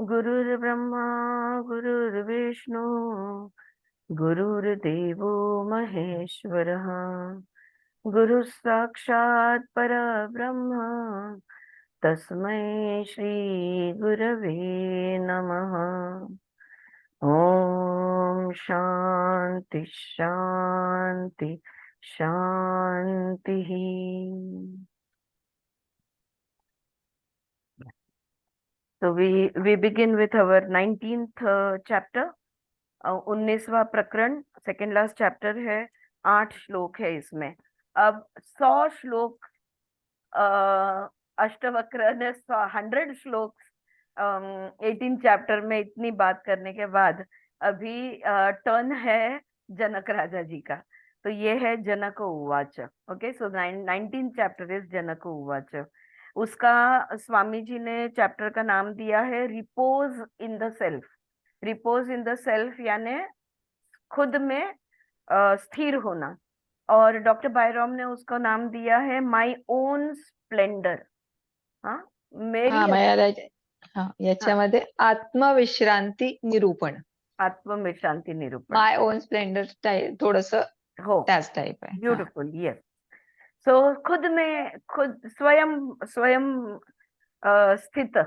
गुरुर्ब्रह्मा गुरुर्विष्णु गुरुर्देवो महेश्वरः गुरुः साक्षात् परब्रह्म तस्मै श्री गुरवे नमः। ओम शांति शांति शांति। So we begin with our 19th chapter, 19वां प्रकरण, सेकेंड लास्ट चैप्टर है। 8 श्लोक है इसमें। अब 100 श्लोक, अष्टवक्र ने 100 श्लोक 18 चैप्टर में इतनी बात करने के बाद अभी टर्न है जनक राजा जी का। तो ये है जनक उवाच। ओके, सो 19 चैप्टर इज जनक उवाच। उसका स्वामी जी ने चैप्टर का नाम दिया है repose in the self. Repose in the self यानी खुद में स्थिर होना। और डॉक्टर बायरॉम ने उसका नाम दिया है माय ओन स्प्लेंडर। हाँ, मेरी। हा मला हा हाँ, याच्यामध्ये आत्मविश्रांती निरूपण, आत्मविश्रांति निरूपण। माय ओन स्प्लेंडर टाइप, थोडस हो, त्याच टाइप आहे. हा ब्यूटिफुल, यस। सो खुद में, खुद स्वयं स्वयं स्थित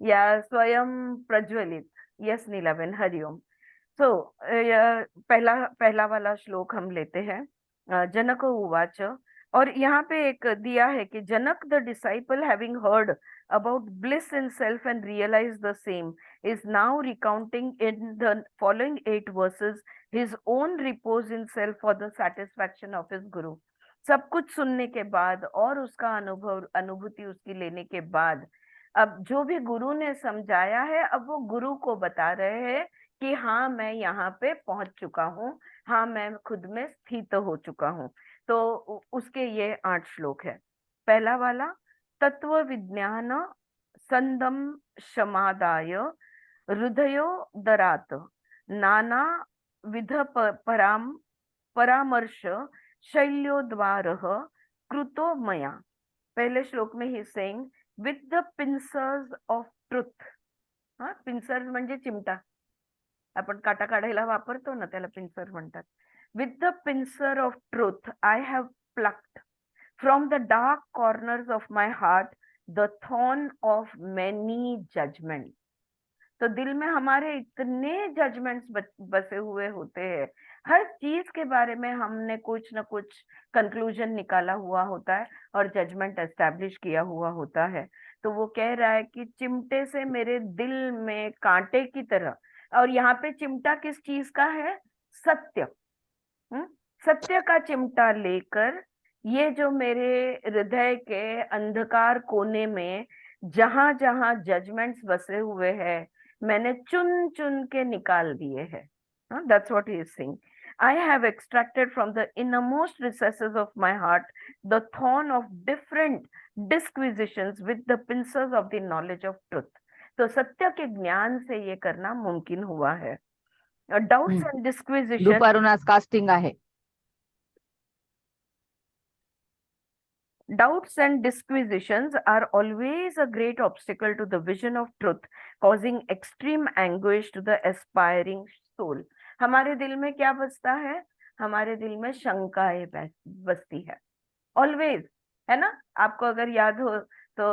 या स्वयं प्रज्वलित। यस नीलाबेन, हरिओम। सो पहला पहला वाला श्लोक हम लेते हैं। जनक उवाच। और यहाँ पे एक दिया है कि Janak the disciple having heard about bliss in self and realize the same is now recounting in the following 8 verses his own repose in self for the satisfaction of his guru। सब कुछ सुनने के बाद और उसका अनुभूति उसकी लेने के बाद अब जो भी गुरु ने समझाया है, अब वो गुरु को बता रहे हैं कि हाँ, मैं यहाँ पे पहुंच चुका हूँ, हाँ, मैं खुद में स्थित हो चुका हूँ। तो उसके ये 8 श्लोक है। पहला वाला, तत्व विज्ञान संदम शमादाय हृदयो दरात नाना विध परामर्श शैल्योद्वारः कृतो मया। पहले श्लोक में he saying with the pincers of truth. हा, पिंसर म्हणजे चिमटा, आपण काटा काढायला वापरतो ना, त्याला पिंसर म्हणतात। With the pincer of truth I have plucked from the dark corners of my heart the thorn of many judgement. तो दिल में हमारे इतने जजमेंट्स बसे हुए होते हैं, हर चीज के बारे में हमने कुछ ना कुछ कंक्लूजन निकाला हुआ होता है और जजमेंट एस्टैब्लिश किया हुआ होता है। तो वो कह रहा है कि चिमटे से मेरे दिल में कांटे की तरह। और यहाँ पे चिमटा किस चीज का है? सत्य। सत्य का चिमटा लेकर ये जो मेरे हृदय के अंधकार कोने में जहां जहां जजमेंट्स बसे हुए हैं, मैंने चुन चुन के निकाल दिए हैं। That's what he is saying. I have extracted from the innermost recesses of my heart the thorn of different disquisitions with the pincers of the knowledge of truth। तो सत्य के ज्ञान से ये करना मुमकिन हुआ है। Doubts and डिस्क्विजिशन। दुपारून आज कास्टिंग आहे। Doubts and disquisitions are always a great obstacle to the vision of truth, causing extreme anguish to the aspiring soul। हमारे दिल में क्या बसता है? हमारे दिल में शंकाएं बसती है, ऑलवेज, है ना। आपको अगर याद हो तो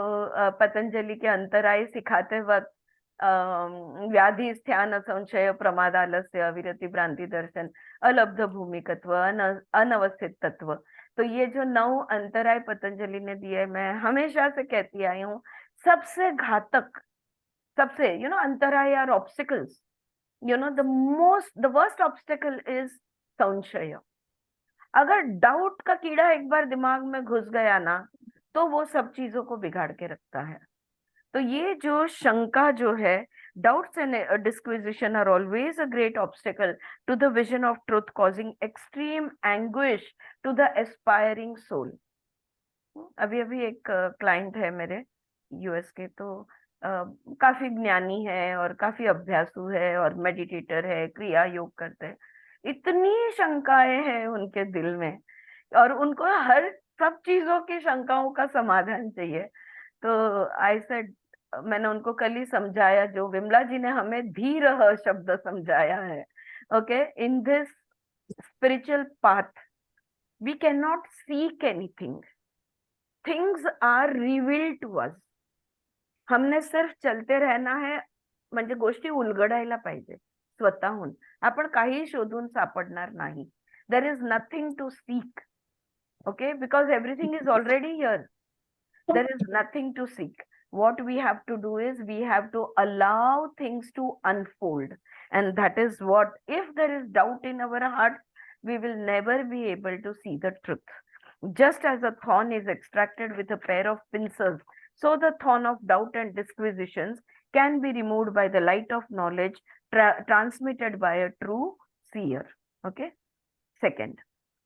पतंजलि के अंतराय सिखाते वक्त व्याधि स्थान संशय प्रमाद आलस्य अविरति भ्रांति दर्शन अलब्ध भूमिकत्व अनवस्थित तत्व। तो ये जो 9 अंतराय पतंजलि ने दिए, मैं हमेशा से कहती आई हूँ, सबसे घातक, सबसे अंतराय or obstacles. The worst obstacle is संशय। अगर डाउट का कीड़ा एक बार दिमाग में घुस गया ना, तो वो सब चीजों को बिगाड़ के रखता है। तो ये जो शंका जो है, doubts and disquisition are always a great obstacle to the vision of truth, causing extreme anguish to the aspiring soul। अभी अभी एक क्लाइंट है मेरे यूएस के, तो काफी ज्ञानी है और काफी अभ्यासु है और मेडिटेटर है, क्रिया योग करते हैं। इतनी शंकाएं हैं उनके दिल में और उनको हर सब चीजों की शंकाओं का समाधान चाहिए। तो आई सेड मैंने उनको कल ही समझाया, जो विमला जी ने हमें धीर शब्द समझाया है. Okay, in this spiritual path we can not seek anything, things are revealed to us. हमने सिर्फ चलते रहना है, म्हणजे गोष्टी उलगडायला पाहिजे स्वतःहून. आपण काही शोधून सापडणार नाही. There is nothing to seek. Okay, because everything is already here. There is nothing to seek. What we have to do is we have to allow things to unfold. And that is what, if there is doubt in our heart, we will never be able to see the truth. Just as a thorn is extracted with a pair of pincers, so the thorn of doubt and disquisitions can be removed by the light of knowledge transmitted by a true seer. Okay? Second,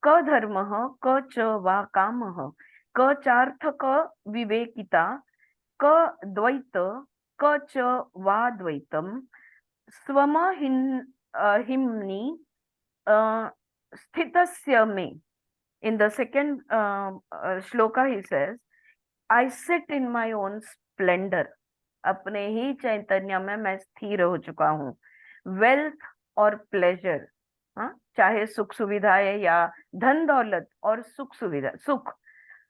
क धर्मः क च वा कामः क चार्थ क विवेकिता क द्वैत क च वा द्वैतम स्वम हिम्नि स्थितस्य मे. In the second shloka he says, I sit in my own splendor. अपने ही चैतन्य में मैं स्थिर हो चुका हूँ. वेल्थ और प्लेजर, चाहे सुख सुविधाएं या धन दौलत और सुख सुविधा, सुख,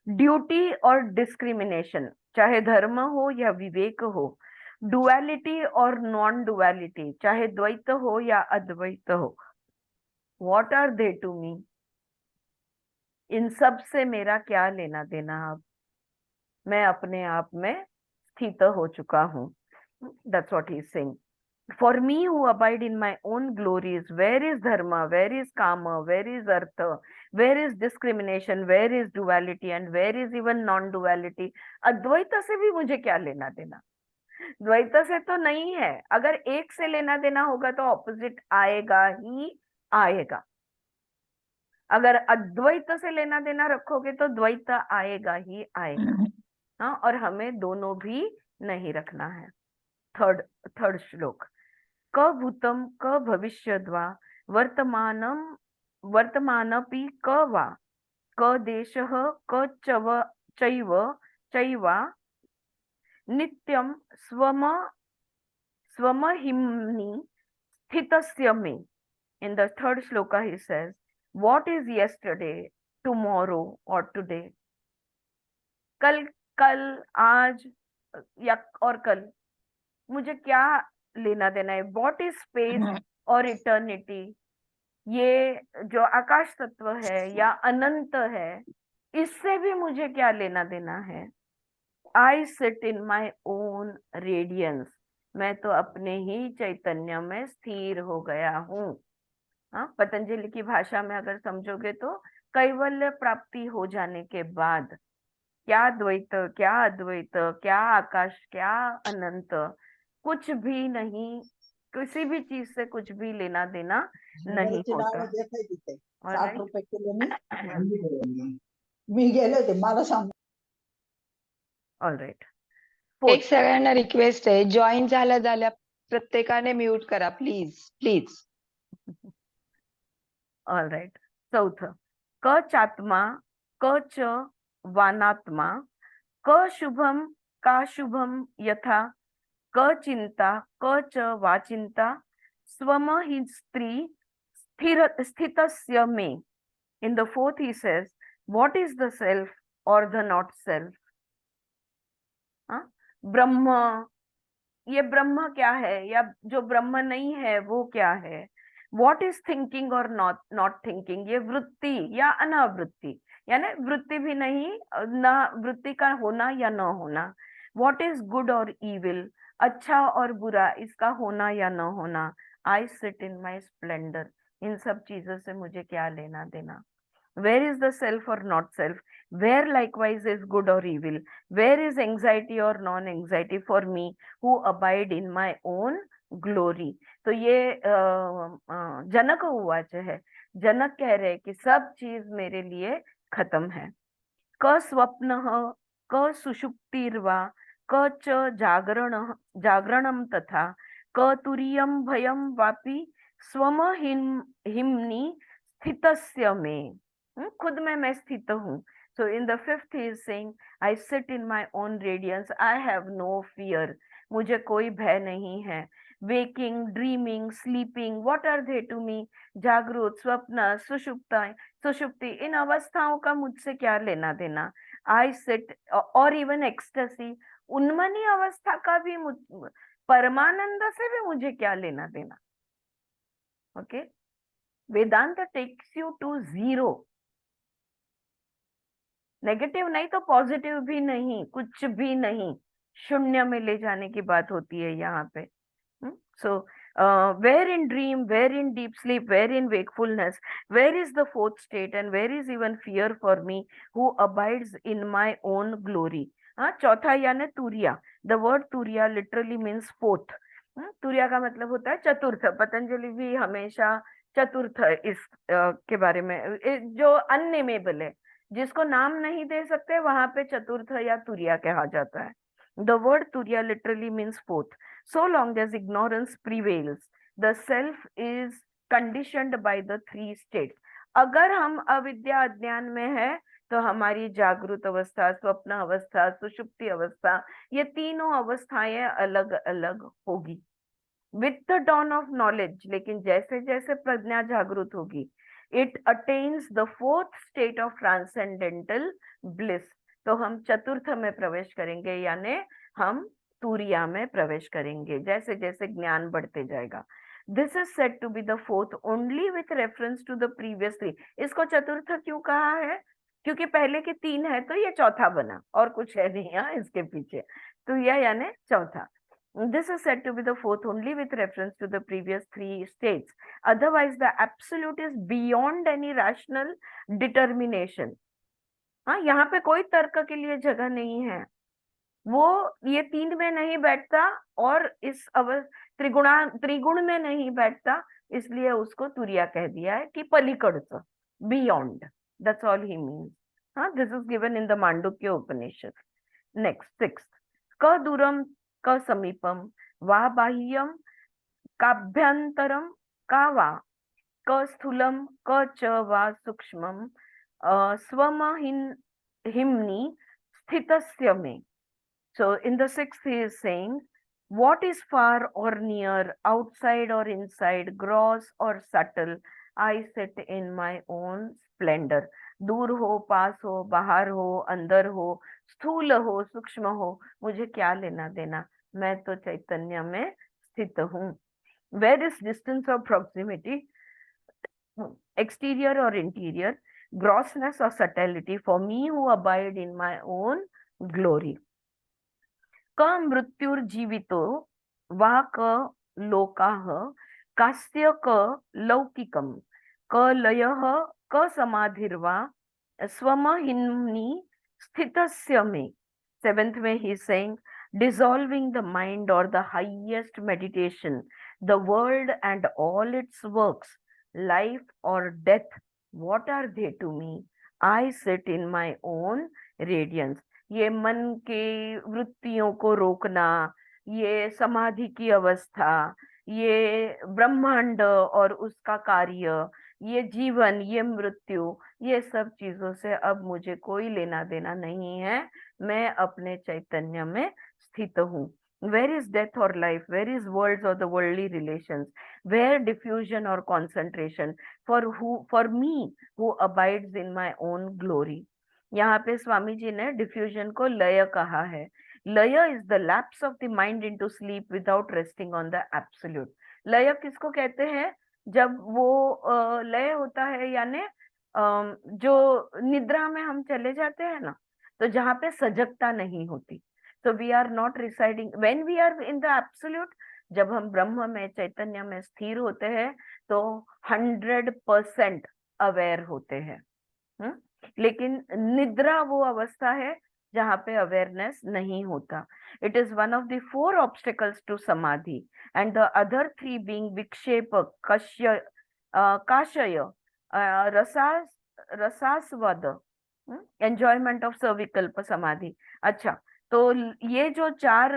ड्यूटी और डिस्क्रिमिनेशन, चाहे धर्म हो या विवेक हो, डुअलिटी और नॉन डुअलिटी, चाहे द्वैत हो या अद्वैत हो, what are they to me? इन सब से मेरा क्या लेना देना? अब मैं अपने आप में स्थित हो चुका हूँ. That's what he is saying. For me who abide in my own glories, where is dharma, where is kama, where is artha, where is discrimination, where is duality, and where is even non-duality? अद्वैत से भी मुझे क्या लेना देना? द्वैत से तो नहीं है. अगर एक से लेना देना होगा तो ऑपोजिट आएगा ही आएगा. अगर अद्वैत से लेना देना रखोगे तो द्वैत आएगा ही आएगा. हाँ, और हमें दोनों भी नहीं रखना है. थर्ड श्लोक. क भूतम क भविष्यद् वा वर्तमानपि क वा क देशः क चैव चैवा नित्यं स्वमहिम्नि स्थितस्य मे. In the third shloka he says, what is yesterday, tomorrow or today? कल, आज या और कल मुझे क्या लेना देना है? व्हाट इज स्पेस और इटर्निटी? ये जो आकाश तत्व है या अनंत है, इससे भी मुझे क्या लेना देना है? I sit in my own radiance. मैं तो अपने ही चैतन्य में स्थिर हो गया हूँ. हाँ, पतंजलि की भाषा में अगर समझोगे तो कैवल्य प्राप्ति हो जाने के बाद क्या द्वैत, क्या अद्वैत, क्या आकाश, क्या अनंत, कुछ भी नहीं. किसी भी चीज से कुछ भी लेना देना नहीं होता. 60 रुपये किलो मी गेले होते, मला सांग. ऑलराइट. एक सगळ्यांना रिक्वेस्ट आहे, जॉईन झाल्या प्रत्येकाने म्यूट करा प्लीज प्लीज. ऑलराइट. चौथ. क चात्मा क च वानात्मा क शुभम का शुभम यथा क चिंता क च वाचिंता स्वम ही स्त्री स्थितस्य मे. In the fourth he says, what is the self or the not self? ब्रह्म, ये ब्रह्म क्या है या जो ब्रह्म नहीं है वो क्या है? What is thinking or not thinking? ये वृत्ति या अनावृत्ति, यानी वृत्ति भी नहीं, ना वृत्ति का होना या न होना. What is good or evil? अच्छा और बुरा, इसका होना या न होना. I sit in my splendor. इन सब चीजों से मुझे क्या लेना देना? Where is the self or not self? Where likewise is good or evil? Where is anxiety or non-anxiety for me who abide in my own glory? तो ये जनक उवाच है. जनक कह रहे कि सब चीज मेरे लिए खत्म है. क स्वप्नः क सुषुप्तिर्वा क च जागरणं तथा क तुरीयं भयं वापि स्वम हिम्नि स्थितस्य मे. खुद में मैं स्थित हूँ. So in the fifth he is saying, I sit in my own radiance. I have no fear. मुझे कोई भय नहीं है। Waking, dreaming, sleeping, what are they to me? जागृत, स्वप्न, सुषुप्ति, इन अवस्थाओं का मुझसे क्या लेना देना? आई सिट, और इवन एक्सटेसी, उन्मनी अवस्था का भी परमानंद से भी मुझे क्या लेना देना? Okay, Vedanta takes you to zero, negative नहीं तो पॉजिटिव भी नहीं, कुछ भी नहीं, शून्य में ले जाने की बात होती है यहाँ पे। So, where in dream, where in deep sleep, where in wakefulness, where is the fourth state, and where is even fear for me who abides in my own glory? हाँ, चौथा यानी तुरिया। The word तुरिया literally means fourth। तुरिया का मतलब होता है चतुर्थ। पतंजलि भी हमेशा चतुर्थ इस के बारे में, जो अननेमेबल है, जिसको नाम नहीं दे सकते, वहां पे चतुर्थ या तुरिया कहा जाता है। The word Turiya literally means fourth. So long as ignorance prevails, the self is conditioned by the three states. अगर हम अविद्या अज्ञान में है तो हमारी जागृत अवस्था, स्वप्न अवस्था, सुषुप्ति अवस्था, ये तीनों अवस्थाएं अलग अलग होगी। With the dawn of knowledge, लेकिन जैसे जैसे प्रज्ञा जागृत होगी, it attains the fourth state of transcendental bliss. तो हम चतुर्थ में प्रवेश करेंगे, यानी हम तुरिया में प्रवेश करेंगे जैसे जैसे ज्ञान बढ़ते जाएगा। This is said to be the fourth only with reference to the previous three. इसको चतुर्थ क्यों कहा है? क्योंकि पहले के तीन है तो ये चौथा बना, और कुछ है नहीं यहाँ इसके पीछे। तो यह यानी चौथा। This is said to be the fourth only with reference to the previous three states. Otherwise, the absolute is beyond any rational determination. हाँ, यहाँ पे कोई तर्क के लिए जगह नहीं है। वो ये तीन में नहीं बैठता और इस त्रिगुण में नहीं बैठता, इसलिए उसको तुरिया कह दिया है कि पलिकड़च, beyond. That's all he means. हाँ, this is given in the Mandukya Upanishad. Next, sixth, क दूरम क समीपम वा बाह्यम काभ्यंतरम का वा, क स्थूलम क च वा सूक्ष्मम स्वम हिम्नि स्थितस्य मे। So in the sixth he is saying, what is far or near, outside or inside, gross or subtle, I sit in my own splendor. दूर हो, पास हो, बाहर हो, अंदर हो, स्थूल हो, सूक्ष्म हो, मुझे क्या लेना देना? मैं तो चैतन्य में स्थित हूँ। Where is distance or proximity, exterior or interior, grossness or subtlety, for me who abide in my own glory. क मृत्युर्जीवितो वा क लोकाः कास्य क लौकिकम, क लयः क समाधिर्वा स्वमहिम्नि स्थितस्य मे। Seventh में he is saying, dissolving the mind or the highest meditation, the world and all its works, life or death, what are they to me? I sit in my own radiance. ये मन के वृत्तियों को रोकना, ये समाधि की अवस्था, ये ब्रह्मांड और उसका कार्य, ये जीवन, ये मृत्यु, ये सब चीजों से अब मुझे कोई लेना देना नहीं है। मैं अपने चैतन्य में स्थित हूँ। Where is death or life? Where is worlds or the worldly relations? Where diffusion or concentration? For me who abides in my own glory. यहाँ पे स्वामी जी ने डिफ्यूजन को लय कहा है। लय is the lapse of the mind into sleep without resting on the absolute. लय किसको कहते हैं? जब वो लय होता है, यानी जो निद्रा में हम चले जाते हैं ना, तो जहाँ पे सजगता नहीं होती। तो we are not residing when we are in the absolute. जब हम ब्रह्म में, चैतन्य में स्थिर होते हैं तो 100% अवेयर होते हैं। लेकिन निद्रा वो अवस्था है जहाँ पे अवेयरनेस नहीं होता। It is one of the 4 obstacles to samadhi, and the other 3 being विक्षेप, काशय, रसास्वाद, एंजॉयमेंट ऑफ सविकल्प समाधि। अच्छा, तो ये जो 4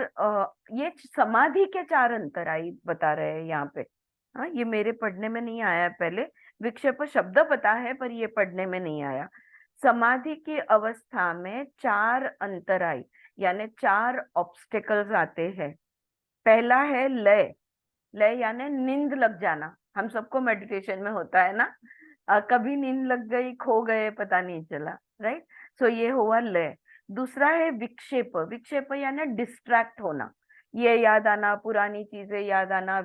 ये समाधि के 4 अंतराई बता रहे हैं यहाँ पे। हाँ, ये मेरे पढ़ने में नहीं आया पहले। विक्षेप शब्द पता है पर ये पढ़ने में नहीं आया। समाधि की अवस्था में 4 अंतराई यानी 4 ऑब्स्टिकल्स आते हैं। पहला है लय। लय यानी नींद लग जाना, हम सबको मेडिटेशन में होता है ना, कभी नींद लग गई, खो गए, पता नहीं चला, राइट। सो ये हुआ लय। दूसरा है विक्षेप। विक्षेप यानी डिस्ट्रैक्ट होना, ये याद आना, पुरानी चीजें याद आना,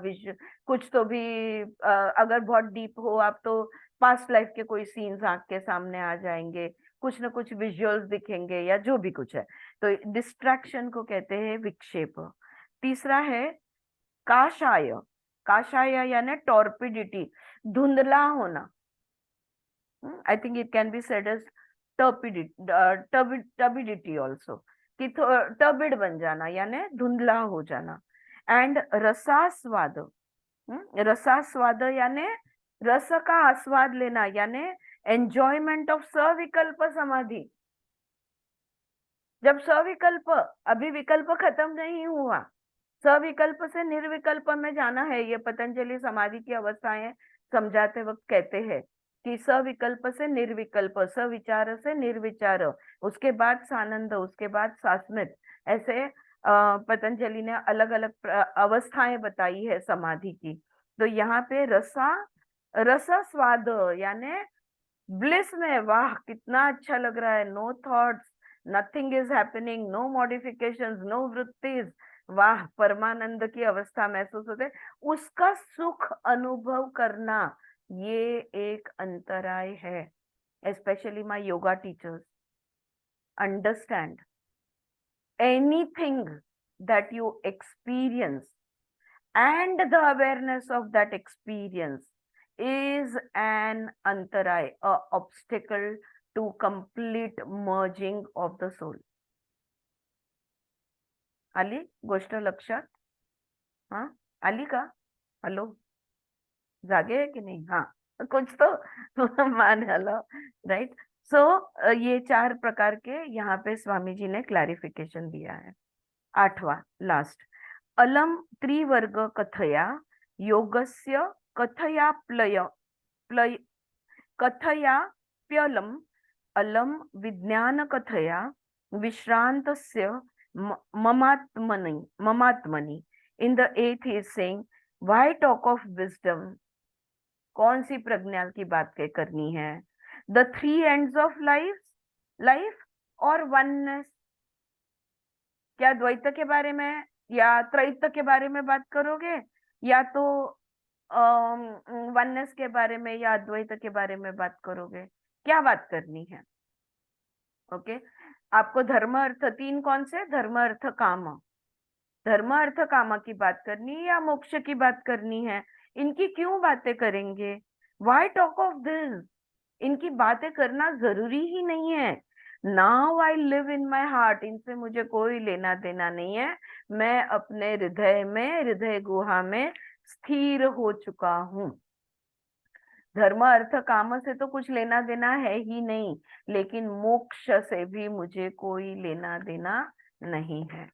कुछ तो भी अगर बहुत डीप हो आप तो पास्ट लाइफ के कोई सीन्स आंख के सामने आ जाएंगे, कुछ ना कुछ विजुअल्स दिखेंगे या जो भी कुछ है, तो डिस्ट्रैक्शन को कहते हैं विक्षेप। तीसरा है काशाय। काशाय यानी टॉर्पिडिटी, धुंधला होना। I think it can be said as turbidity also, कि टर्बिड बन जाना यानी धुंधला हो जाना। एंड रसास्वाद। रसास्वाद यानी रस का आस्वाद लेना, यानी एंजॉयमेंट ऑफ सविकल्प समाधि। जब सविकल्प, अभी विकल्प खत्म नहीं हुआ, सविकल्प से निर्विकल्प में जाना है, ये पतंजलि समाधि की अवस्थाएं समझाते वक्त कहते हैं कि सविकल्प से निर्विकल्प, सविचार से निर्विचार, उसके बाद सानंद, उसके बाद सास्मित, ऐसे पतंजलि ने अलग अलग अवस्थाएं बताई है समाधि की। तो यहाँ पे रस स्वाद यानी ब्लिस में, वाह कितना अच्छा लग रहा है, no thoughts, nothing is happening, no modifications, no वृत्तिज, वाह परमानंद की अवस्था महसूस होते, उसका सुख अनुभव करना, ये एक अंतराय है। Specially my yoga teachers understand, anything that you experience and the awareness of that experience is an antaray, a obstacle to complete merging of the soul. आली गोष्ट लक्षात? हाँ आली का? हॅलो, जागे है कि नहीं? हाँ कुछ तो मान हलो, राइट। सो ये 4 प्रकार के यहाँ पे स्वामी जी ने क्लैरिफिकेशन दिया है। 8वां लास्ट, अलम त्रिवर्ग कथया योगस्य कथया कथया प्यलम अलम विज्ञान कथया विश्रांतस्य ममात्मनि। In the 8th he is saying, why talk of wisdom? कौन सी प्रज्ञा की बात करनी है? द 3 ends of life और oneness। क्या द्वैत के बारे में या त्रैत के बारे में बात करोगे, या तो वननेस के बारे में या अद्वैत के बारे में बात करोगे? क्या बात करनी है? ओके आपको धर्म अर्थ 3 कौन से? धर्म अर्थ काम। धर्म अर्थ काम की बात करनी है या मोक्ष की बात करनी है? इनकी क्यों बातें करेंगे? Why talk of this? इनकी बातें करना जरूरी ही नहीं है। Now I live in my heart, इनसे मुझे कोई लेना देना नहीं है, मैं अपने हृदय में, हृदय गुहा में स्थिर हो चुका हूँ। धर्म अर्थ काम से तो कुछ लेना देना है ही नहीं, लेकिन मोक्ष से भी मुझे कोई लेना देना नहीं है।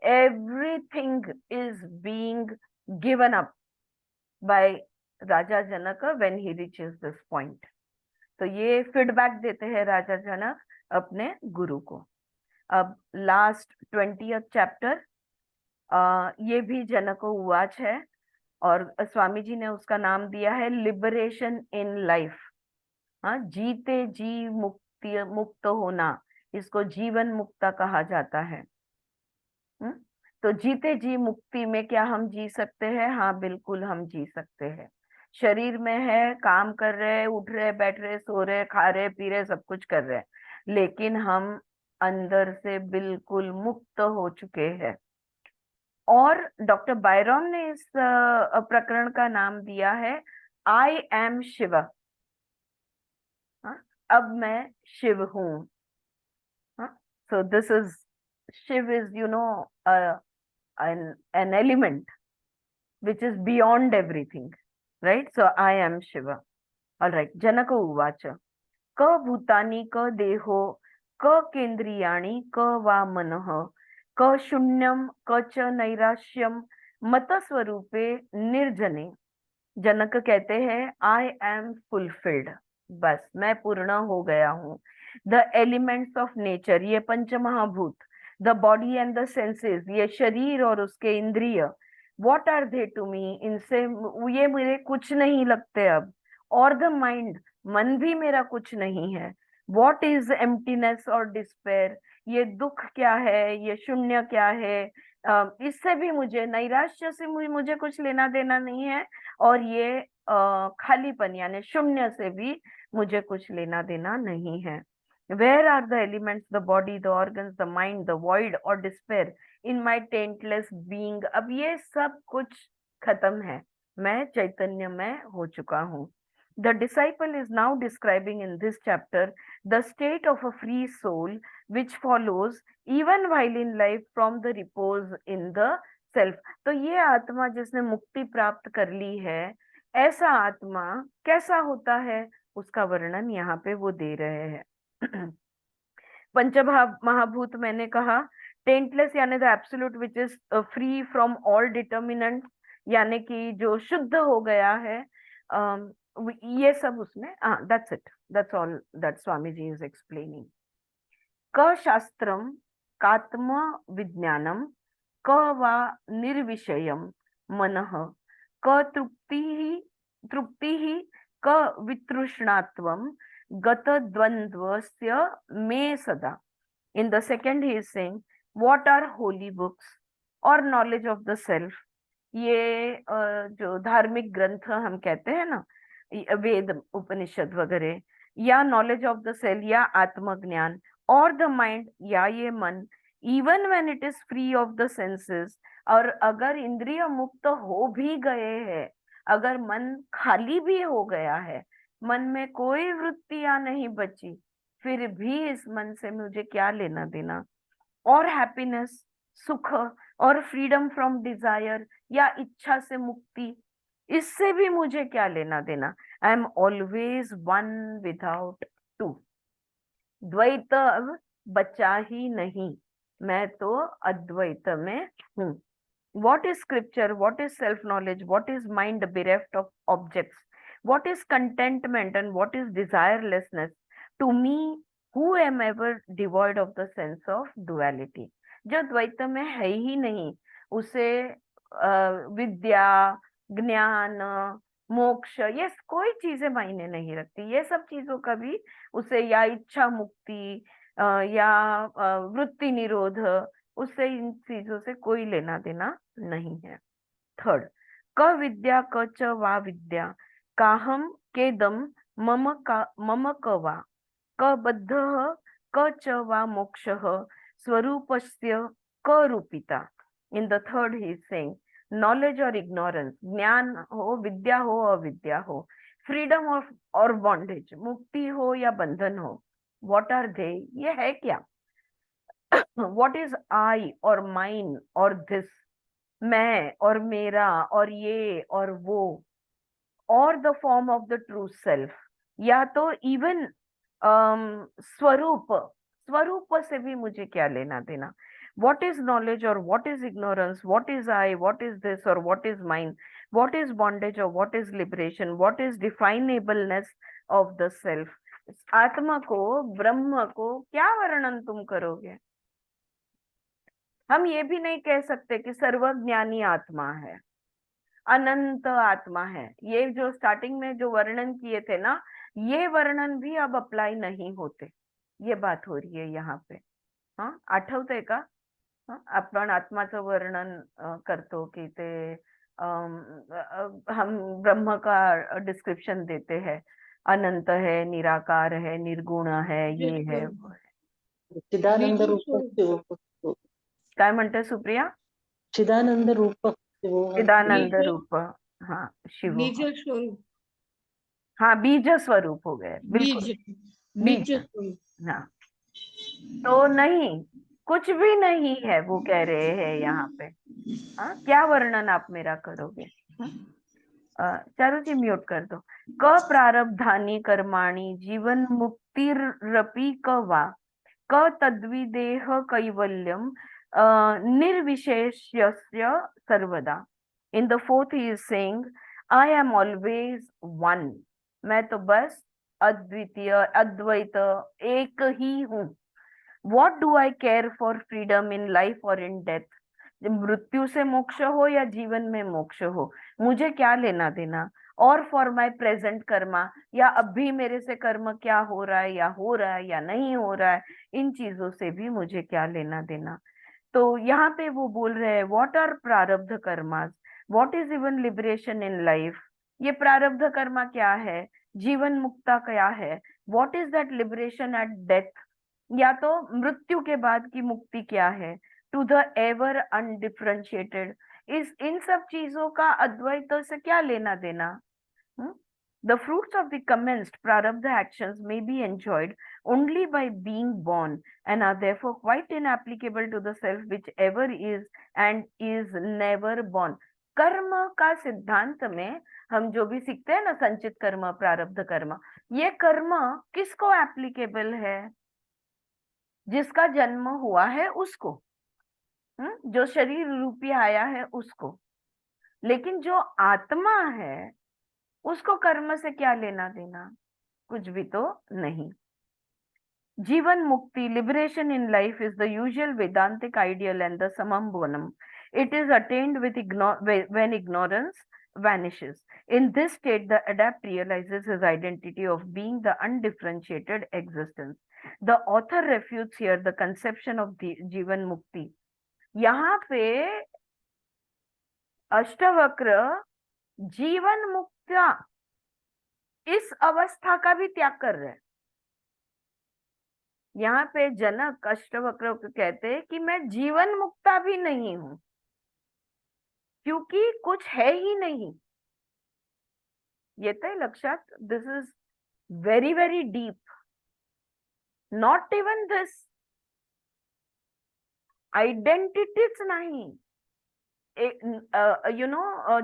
Everything is being given up by Raja Janak when he reaches this point. तो ये फीडबैक देते हैं राजा जनक अपने गुरु को। अब लास्ट 20th चैप्टर, ये भी जनक उवाच है और स्वामी जी ने उसका नाम दिया है लिबरेशन इन लाइफ। हाँ, जीते जी मुक्त होना, इसको जीवन मुक्ता कहा जाता है। तो जीते जी मुक्ति में क्या हम जी सकते हैं? हाँ बिल्कुल हम जी सकते हैं। शरीर में है, काम कर रहे, उठ रहे, बैठ रहे, सो रहे, खा रहे, पी रहे, सब कुछ कर रहे, लेकिन हम अंदर से बिल्कुल मुक्त हो चुके हैं। और डॉक्टर बायरॉन ने इस प्रकरण का नाम दिया है आई एम शिव। अब मैं शिव हूं। So this is, Shiva is you know an element which is beyond everything, right? So I am Shiva. All right. Janaka uvacha ka bhutani ka deho ka kendriyani ka va manah ka shunyam ka cha nairashyam mata swarupe निर्जने। जनक कहते हैं I am fulfilled, बस मैं पूर्ण हो गया हूँ। The elements of nature, ये पंच महाभूत the body and the senses, ये शरीर और उसके इंद्रिय, what are they to me, इनसे ये मेरे कुछ नहीं लगते अब. और द माइंड, मन भी मेरा कुछ नहीं है. व्हाट इज एम्प्टीनेस और डिस्पेयर, ये दुख क्या है, ये शून्य क्या है, इससे भी मुझे, नैराश्य से मुझे कुछ लेना देना नहीं है. और ये खालीपन यानी शून्य से भी मुझे कुछ लेना देना नहीं है. Where are the elements, the body, the organs, the mind, the void और despair in my tentless being. अब ये सब कुछ खत्म है, मैं चैतन्य में हो चुका हूँ. The disciple is now describing in this chapter the state of a free soul which follows even while in life from the repose in the self. तो ये आत्मा जिसने मुक्ति प्राप्त कर ली है, ऐसा आत्मा कैसा होता है, उसका वर्णन यहाँ पे वो दे रहे हैं. पंचभाव महाभूत मैंने कहा, टेंटलेस यानी the absolute which is free from all determinant, यानी कि जो शुद्ध हो गया है. ये सब उसमें, that's it, that's all that Swami ji is explaining. क शास्त्रम कात्म विज्ञानम, क वा निर्विषयम मनः, क तृप्तिः, क वितृष्णात्वम गत द्वंद्वस्य मे सदा. In the second he is saying what are holy books or knowledge of the self. ये जो धार्मिक ग्रंथ हम कहते हैं ना, वेद उपनिषद वगैरह, या नॉलेज ऑफ द सेल्फ या आत्मज्ञान, और द माइंड या ये मन, even when it is free of the senses. और अगर इंद्रिय मुक्त हो भी गए हैं, अगर मन खाली भी हो गया है, मन में कोई वृत्तियां नहीं बची, फिर भी इस मन से मुझे क्या लेना देना. और हैप्पीनेस, सुख और फ्रीडम फ्रॉम डिजायर या इच्छा से मुक्ति, इससे भी मुझे क्या लेना देना. I am always one without two. द्वैत अब बचा ही नहीं, मैं तो अद्वैत में हूँ. What is scripture? What is self-knowledge? What is mind bereft of objects? What is contentment and what is desirelessness? To me, who am ever devoid of the sense of duality. जो द्वैत में है ही नहीं, उसे विद्या, ज्ञान, मोक्ष, ये कोई चीजें मायने नहीं रखती. ये सब चीजों का भी उसे, या इच्छा मुक्ति या वृत्ति निरोध, उससे इन चीजों से कोई लेना देना नहीं है. थर्ड, क विद्या क च वा विद्या, काहम केदम मम क वा, क बद्धः क च वा मोक्षः स्वरूपस्य क रूपिता. In the third he is saying knowledge और इग्नोरेंस, ज्ञान हो, विद्या हो, अविद्या हो, फ्रीडम ऑफ और बॉन्डेज, मुक्ति हो या बंधन हो, व्हाट आर दे, ये है क्या. What is I और mine और this, मैं और मेरा और ये और वो, और the form of the true self, या तो even स्वरूप से भी मुझे क्या लेना देना. What is knowledge or what is ignorance, what is I, what is this or what is mine, what is bondage or what is liberation, what is definableness of the self. आत्मा को, ब्रह्म को क्या वर्णन तुम करोगे. हम ये भी नहीं कह सकते कि सर्वज्ञानी आत्मा है, अनंत आत्मा है. ये जो स्टार्टिंग में जो वर्णन किए थे ना, ये वर्णन भी अब अप्लाई नहीं होते. ये बात हो रही है यहाँ पे. हाँ, आठवतंय का. आपण आत्माचं वर्णन करतो की ते हम ब्रह्म का डिस्क्रिप्शन देते हैं, अनंत है, निराकार है, निर्गुण है, ये है. चिदानंद रूप. काय म्हणते सुप्रिया. चिदानंद रूप, चिदानंद रूप, हाँ शिव, बीज स्वरूप, हाँ बीज स्वरूप हो गए, बिल्कुल बीज बीज. हाँ, तो नहीं, कुछ भी नहीं है वो कह रहे हैं यहाँ पे. हाँ, क्या वर्णन आप मेरा करोगे. चारू जी म्यूट कर दो. क प्रारब्धानी कर्माणि जीवन मुक्तिरपि क वा, क तद्विदेह कैवल्यम निर्विशेष्यस्य सर्वदा. In the fourth he is saying I am always one, मैं तो बस अद्वितीय, अद्वैत, एक ही हूँ. What do I care for freedom in life or in death? मृत्यु से मोक्ष हो या जीवन में मोक्ष हो, मुझे क्या लेना देना? और फॉर माई प्रेजेंट कर्मा, या अभी मेरे से कर्म क्या हो रहा है या हो रहा है या नहीं हो रहा है, इन चीजों से भी मुझे क्या लेना देना? तो यहाँ पे वो बोल रहे हैं what are prarabdha karmas, what is even liberation in life? ये प्रारब्ध कर्मा क्या है, जीवन मुक्ता क्या है, what is that liberation at death, या तो मृत्यु के बाद की मुक्ति क्या है, टू द एवर अनडिफरेंशिएटेड, इस इन सब चीजों का अद्वैत से क्या लेना देना? The fruits of the commenced prarabdha actions may be enjoyed only by being born and are therefore quite inapplicable to the self which ever is and is never born. कर्म का सिद्धांत में हम जो भी सीखते हैं ना, संचित कर्म, प्रारब्ध कर्म, ये कर्म किसको एप्लीकेबल है? जिसका जन्म हुआ है उसको, जो शरीर रूपी आया है उसको। लेकिन जो आत्मा है उसको कर्म से क्या लेना देना? कुछ भी तो नहीं। जीवन मुक्ति, liberation in life, is the usual Vedantic ideal and the summum bonum. It is attained with when ignorance vanishes. In this state, the adept realizes his identity of being the undifferentiated existence. The author refutes here the conception of the जीवन मुक्ति. यहाँ पे अष्टवक्र जीवन मुक्ता इस अवस्था का भी त्याग कर रहे हैं। यहाँ पे जनक अष्टवक्र को कहते हैं कि मैं जीवन मुक्ता भी नहीं हूं, क्योंकि कुछ है ही नहीं। येते लक्षात, this is very very deep. Not even this, आइडेंटिटीच नाही,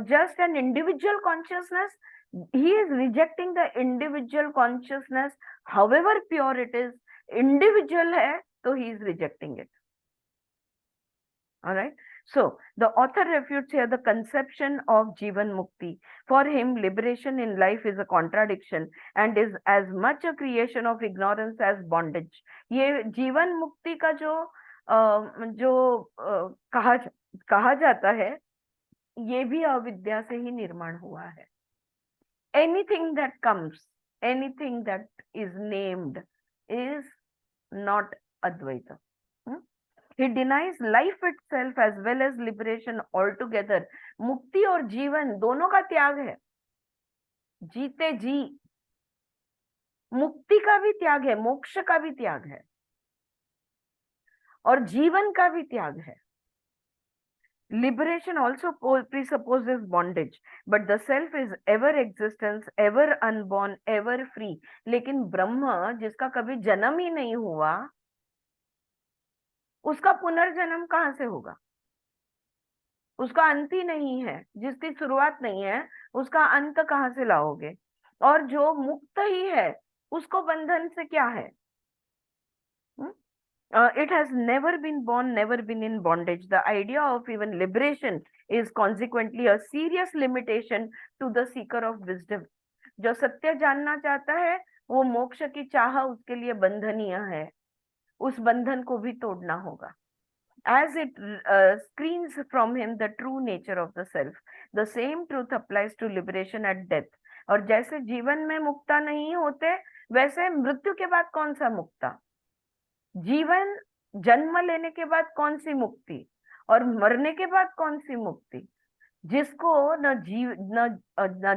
just an individual consciousness. He is rejecting the individual consciousness, however pure it is. Individual है तो he is rejecting it. All right. So the author refutes here the conception of Jivan Mukti. For him, liberation in life is a contradiction and is as much a creation of ignorance as bondage. ये जीवन मुक्ति का जो कहा जाता है, ये भी अविद्या से ही निर्माण हुआ है. Anything that comes, anything that is named is not Advaita. He denies life itself as well as liberation altogether. मुक्ति और जीवन दोनों का त्याग है. जीते जी मुक्ति का भी त्याग है, मोक्ष का भी त्याग है, और जीवन का भी त्याग है. Liberation also presupposes bondage, but the self is ever existence, ever unborn, ever free. लेकिन ब्रह्म जिसका कभी जन्म ही नहीं हुआ, उसका पुनर्जन्म कहाँ से होगा? उसका अंत ही नहीं है. जिसकी शुरुआत नहीं है उसका अंत कहाँ से लाओगे? और जो मुक्त ही है उसको बंधन से क्या है? It has never been born, never been in bondage. The idea of even liberation is consequently a serious limitation to the seeker of wisdom. जो सत्य जानना चाहता है वो मोक्ष की चाह उसके लिए बंधनीय है, उस बंधन को भी तोड़ना होगा. As it screens from him the true nature of the self, the same truth applies to liberation at death. और जैसे जीवन में मुक्ता नहीं होते, वैसे मृत्यु के बाद कौन सा मुक्ता? जीवन जन्म लेने के बाद कौन सी मुक्ति, और मरने के बाद कौन सी मुक्ति? जिसको न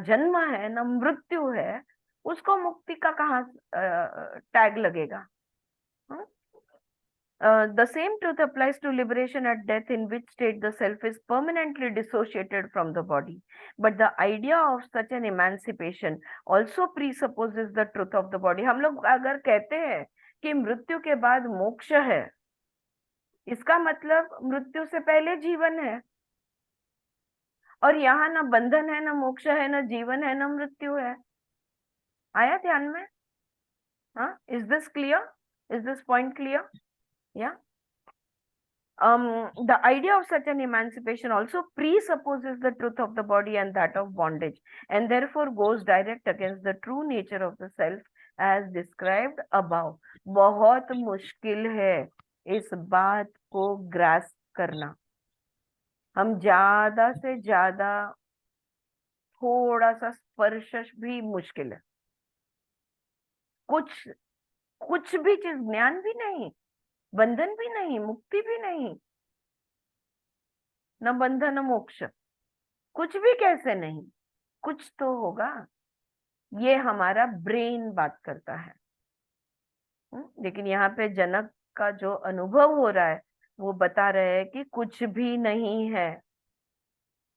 जन्म है न मृत्यु है, उसको मुक्ति का कहाँ टैग लगेगा? The same truth applies to liberation at death, in which state the self is permanently dissociated from the body. But the idea of such an emancipation also presupposes the truth of the body. हम लोग अगर कहते हैं कि मृत्यु के बाद मोक्ष है, इसका मतलब मृत्यु से पहले जीवन है, और यहाँ न बंधन है, न मोक्ष है, न जीवन है, न मृत्यु है. आया ध्यान में? हाँ, is this clear? Is this point clear? Yeah. The idea of such an emancipation also presupposes the truth of the body and that of bondage, and therefore goes direct against the true nature of the self as described above. बहुत मुश्किल है इस बात को grasp करना. हम ज्यादा से ज्यादा थोड़ा सा स्पर्श भी मुश्किल है. कुछ भी चीज, ज्ञान भी नहीं, बंधन भी नहीं, मुक्ति भी नहीं, न बंधन न मोक्ष, कुछ भी कैसे नहीं, कुछ तो होगा. ये हमारा ब्रेन बात करता है. लेकिन यहाँ पे जनक का जो अनुभव हो रहा है वो बता रहे हैं कि कुछ भी नहीं है.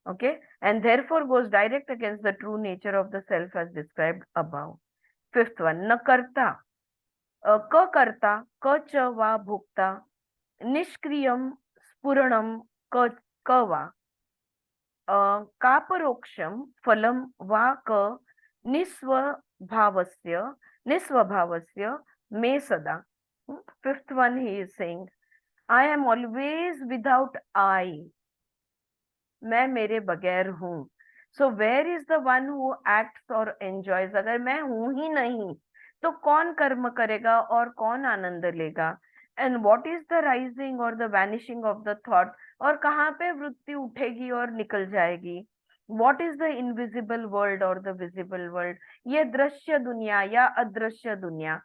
Okay, and therefore goes direct against the true nature of the self as described above. Fifth one, न करता, क करता, क च वा भोक्ता, निष्क्रियम स्फुरणम क वा, कापरोक्षम फलम वा क निस्वभावस्य मे सदा. Fifth one, he is saying, I am always without I. मैं मेरे बगैर हूँ. So where is the one who acts or enjoys? अगर मैं हूं ही नहीं तो कौन कर्म करेगा और कौन आनंद लेगा? And what is the rising or the vanishing of the thought? और कहाँ पे वृत्ति उठेगी और निकल जाएगी? What is the invisible world or the visible world? ये दृश्य दुनिया या अदृश्य दुनिया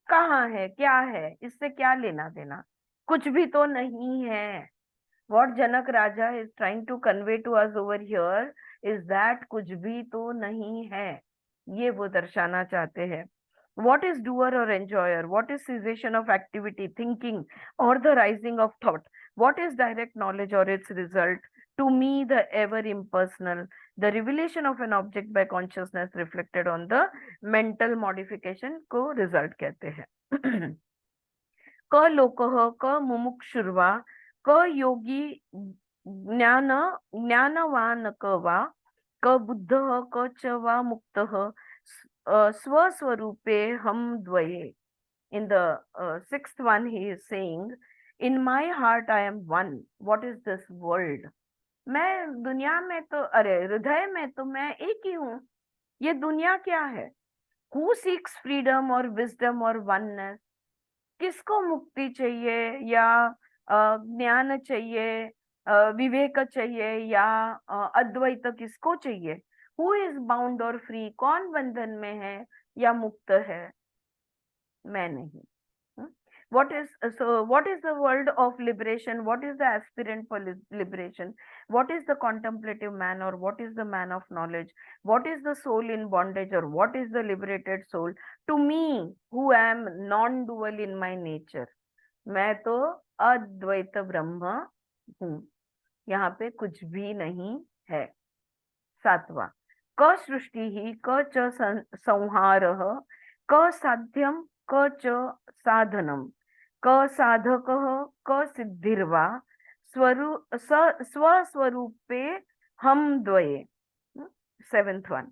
कहाँ है, क्या है, इससे क्या लेना देना? कुछ भी तो नहीं है. What Janak Raja is trying to convey to us over here is that कुछ भी तो नहीं है. ये वो दर्शाना चाहते हैं. What is doer or enjoyer? What is cessation of activity, thinking, or the rising of thought? What is direct knowledge or its result? To me, the ever impersonal, the revelation of an object by consciousness reflected on the mental modification को result कहते हैं. क लोकः, क मुमुक्षुर्वा, क योगी ज्ञानवान क वा, क बुद्धः, क च वा मुक्तः, स्वस्वरूपे हम द्वये. In the sixth one, he is saying, in my heart I am one. What is this world? मैं दुनिया में तो, अरे हृदय में तो मैं एक ही हूँ. ये दुनिया क्या है? Who seeks freedom or wisdom or oneness? किसको मुक्ति चाहिए या ज्ञान चाहिए, विवेक चाहिए या अद्वैत किसको चाहिए? Who is bound or free? कौन बंधन में है या मुक्त है? मैं नहीं. What is the world of liberation? What is the aspirant for liberation? What is the contemplative man or what is the man of knowledge? What is the soul in bondage or what is the liberated soul? To me, who am non-dual in my nature, मैं तो अद्वैत ब्रह्म हूँ. यहाँ पे कुछ भी नहीं है. सातवां, क सृष्टि ही, क च संहारः, क साध्यम, क च साधनम, क साधकः, क सिद्धिर्वा, स्वस्वरूपे हम द्वये. Seventh one,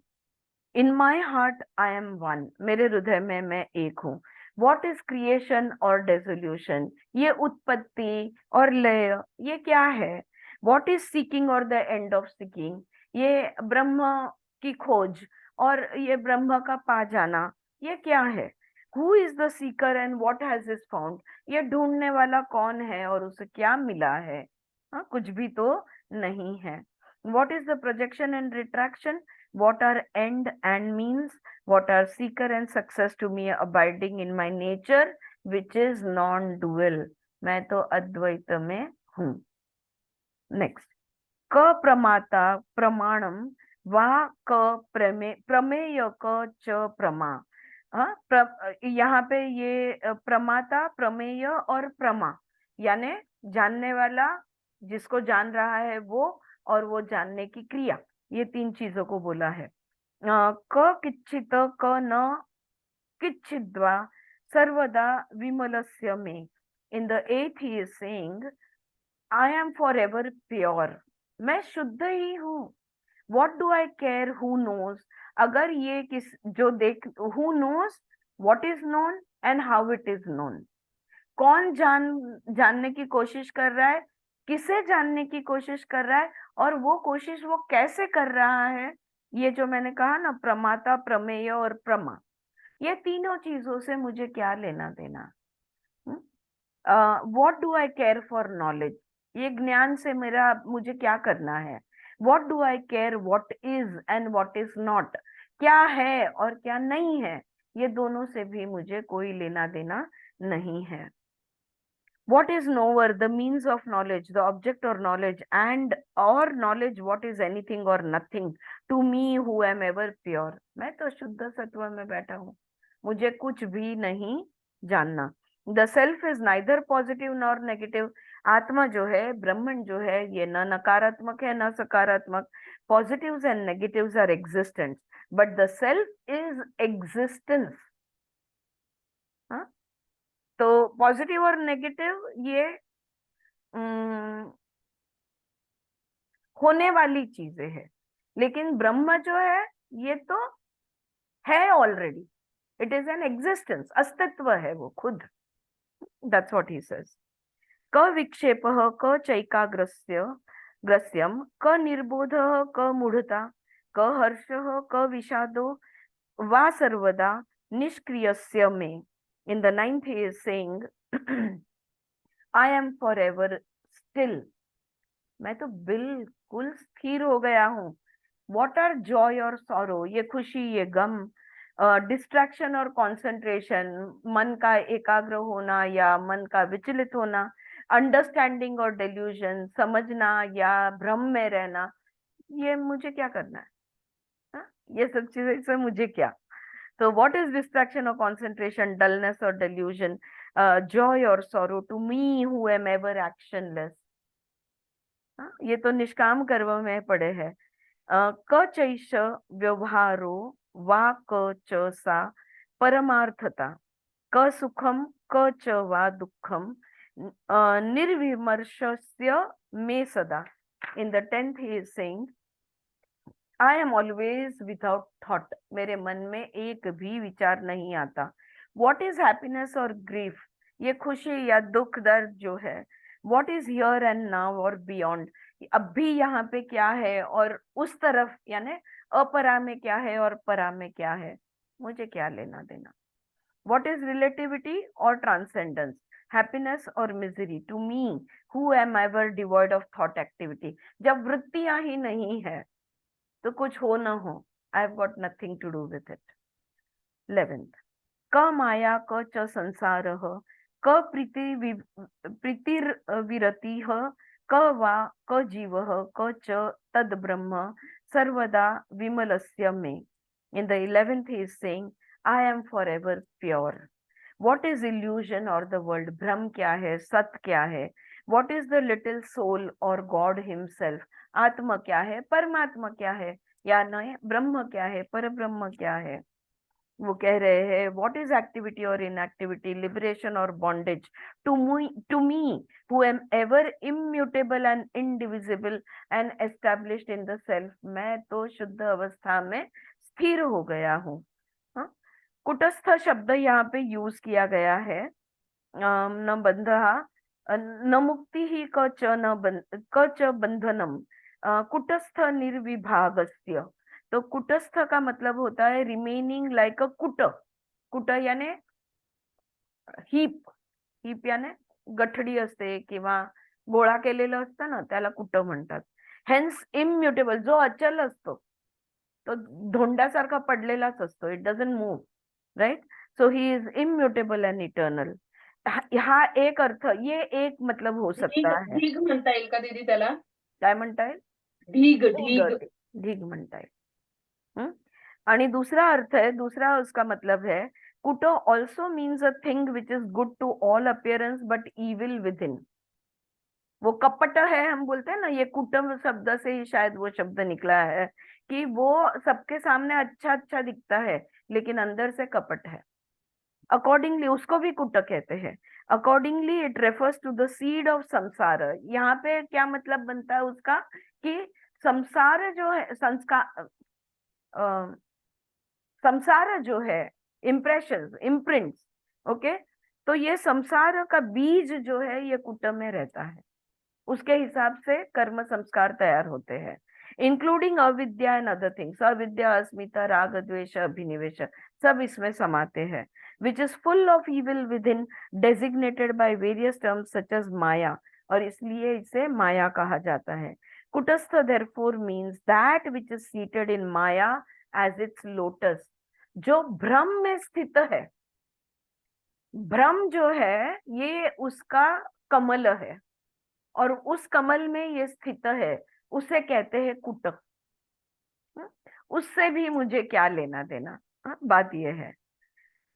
in my heart I am one. मेरे हृदय में मैं एक हूँ. वॉट इज क्रिएशन और डेसोल्यूशन? ये उत्पत्ति और लय, ये क्या है? वॉट इज सीकिंग और द एंड ऑफ सीकिंग? ये ब्रह्म की खोज और ये ब्रह्म का पा जाना, ये क्या है? Who is the seeker and what has is found? ये ढूंढने वाला कौन है और उसे क्या मिला है? हाँ, कुछ भी तो नहीं है. What is the projection and retraction? What are end and means? What are seeker and success to me abiding in my nature, which is non-dual? मैं तो अद्वैत में हूँ. Next, क प्रमाता प्रमाणम वा क प्रमेय क च प्रमा. यहाँ पे ये प्रमाता, प्रमेय और प्रमा यानी जानने वाला, जिसको जान रहा है वो, और वो जानने की क्रिया, ये तीन चीजों को बोला है. क किच्चित क न किच्चिद्वा सर्वदा विमलस्य मे. In the eighth he is saying, I am forever pure. मैं शुद्ध ही हूँ. What do I care who knows? अगर ये किस जो देख, who knows what is known and how it is known? कौन जानने की कोशिश कर रहा है किसे जानने की कोशिश कर रहा है, और वो कोशिश वो कैसे कर रहा है। ये जो मैंने कहा ना, प्रमाता, प्रमेय और प्रमा, ये तीनों चीजों से मुझे क्या लेना देना। What do I care for knowledge, ये ज्ञान से मेरा मुझे क्या करना है। What do I care what is and what is not, क्या है और क्या नहीं है, ये दोनों से भी मुझे कोई लेना देना नहीं है। What is knower, the means of knowledge, the object or knowledge, and or knowledge what is anything or nothing to me who am ever pure। मैं तो शुद्ध सत्व में बैठा हूँ, मुझे कुछ भी नहीं जानना। The self is neither positive nor negative। आत्मा जो है, ब्रह्मन जो है, ये न नकारात्मक है न सकारात्मक। Positives and negatives are existence, but the self is existence। हाँ, तो पॉजिटिव और नेगेटिव ये होने वाली चीजें है, लेकिन ब्रह्म जो है ये तो है already. It is an existence, अस्तित्व है वो खुद। That's what he says. क विक्षेपः क चैकाग्रस्य ग्रस्यम क निर्बोधः क मूढ़ता क हर्षः क विषादो वा सर्वदा निष्क्रियस्य मे। In the 9th he is saying I am forever still। मैं तो बिल्कुल स्थिर हो गया हूँ। वॉट आर जॉय और सॉरो, ये खुशी ये गम, डिस्ट्रैक्शन और कॉन्सेंट्रेशन, मन का एकाग्र होना या मन का विचलित होना, अंडरस्टैंडिंग और डेल्यूजन, समझना या भ्रम में रहना, ये मुझे क्या करना है। हाँ? ये सब चीजें से मुझे क्या। तो व्हाट इज डिस्ट्रैक्शन और कॉन्सेंट्रेशन, डलनेस और डेल्यूजन, जॉय और sorrow to me who am ever actionless. ये तो निष्काम कर्म में पड़े हैं। क चैष व्यवहारो वा क च सा परमार्थता क सुखम क च वा दुःखम निर्विमर्शस्य मे सदा। In the 10th he is saying I am always without thought। मेरे मन में एक भी विचार नहीं आता। What is happiness और grief, ये खुशी या दुख दर्द जो है। What is here and now और beyond, अभी यहाँ पे क्या है और उस तरफ यानी अपरा में क्या है और परा में क्या है, मुझे क्या लेना देना। What is relativity और transcendence, happiness और misery to me who am ever devoid of thought activity। जब वृत्तियां ही नहीं है तो कुछ हो ना हो, I have got nothing to do with it. 11th क माया क च संसारः क प्रीतिर्विरतिः क वा क जीवः क च तद ब्रह्म सर्वदा विमलस्य मे। In the 11th he is saying I am forever pure। What is illusion or the world, भ्रम क्या है, सत्य क्या है। What is the little soul or God himself, आत्मा क्या है, परमात्मा क्या है, या नहीं ब्रह्म क्या है, पर ब्रह्म क्या है। वो कह रहे हैं व्हाट इज एक्टिविटी और इनएक्टिविटी, लिबरेशन और bondage to me who am ever immutable and indivisible and established in the self. मैं तो शुद्ध अवस्था में स्थिर हो गया हूँ। कुटस्थ शब्द यहाँ पे यूज किया गया है। न बंधः न मुक्ति ही क च बंधनम कुटस्थ निर्विभागस्य। तो कुटस्थ का मतलब होता है रिमेनिंग लाइक अ कुट। कुट याने हीप, हीप याने गठडी असते किंवा गोळा केलेलं असतं ना, त्याला कुट म्हणतात। हेन्स इम्युटेबल, जो अचल असतो तो धोंड्यासारखा पडलेलाच असतो, it doesn't move, right. So he is immutable and eternal. हा एक अर्थ, ये एक मतलब हो सकता है। ढीग म्हणता येईल का दीदी त्याला? काय म्हणता येईल? ढीग ढीग, ढीग ढीग म्हणता येईल। आणि दूसरा अर्थ है, दूसरा उसका मतलब है कुटो also means a thing which is good to all appearance but evil within. वो कपट है, हम बोलते हैं ना, ये कुटम शब्द से ही शायद वो शब्द निकला है कि वो सबके सामने अच्छा अच्छा दिखता है लेकिन अंदर से कपट है। अकॉर्डिंगली उसको भी कुट कहते हैं। Accordingly it refers to the seed of samsara. यहाँ पे क्या मतलब बनता है उसका कि संसार जो है, संसार जो है, इम्प्रेशंस, इम्प्रिंट्स, ओके। तो ये संसार का बीज जो है ये कुट में रहता है, उसके हिसाब से कर्म संस्कार तैयार होते हैं, इंक्लूडिंग अविद्या एंड अदर थिंग्स। अविद्या, अस्मिता, राग, द्वेष, अभिनिवेश सब इसमें समाते हैं। Which is full of evil within, designated by various terms such as Maya, और इसलिए इसे माया कहा जाता है। कुटस्थ therefore means that which is seated in maya as its lotus, जो भ्रम में स्थित है। भ्रम जो है ये उसका कमल है, और उस कमल में ये स्थित है, उसे कहते हैं कुट। उससे भी मुझे क्या लेना देना। बात ये है।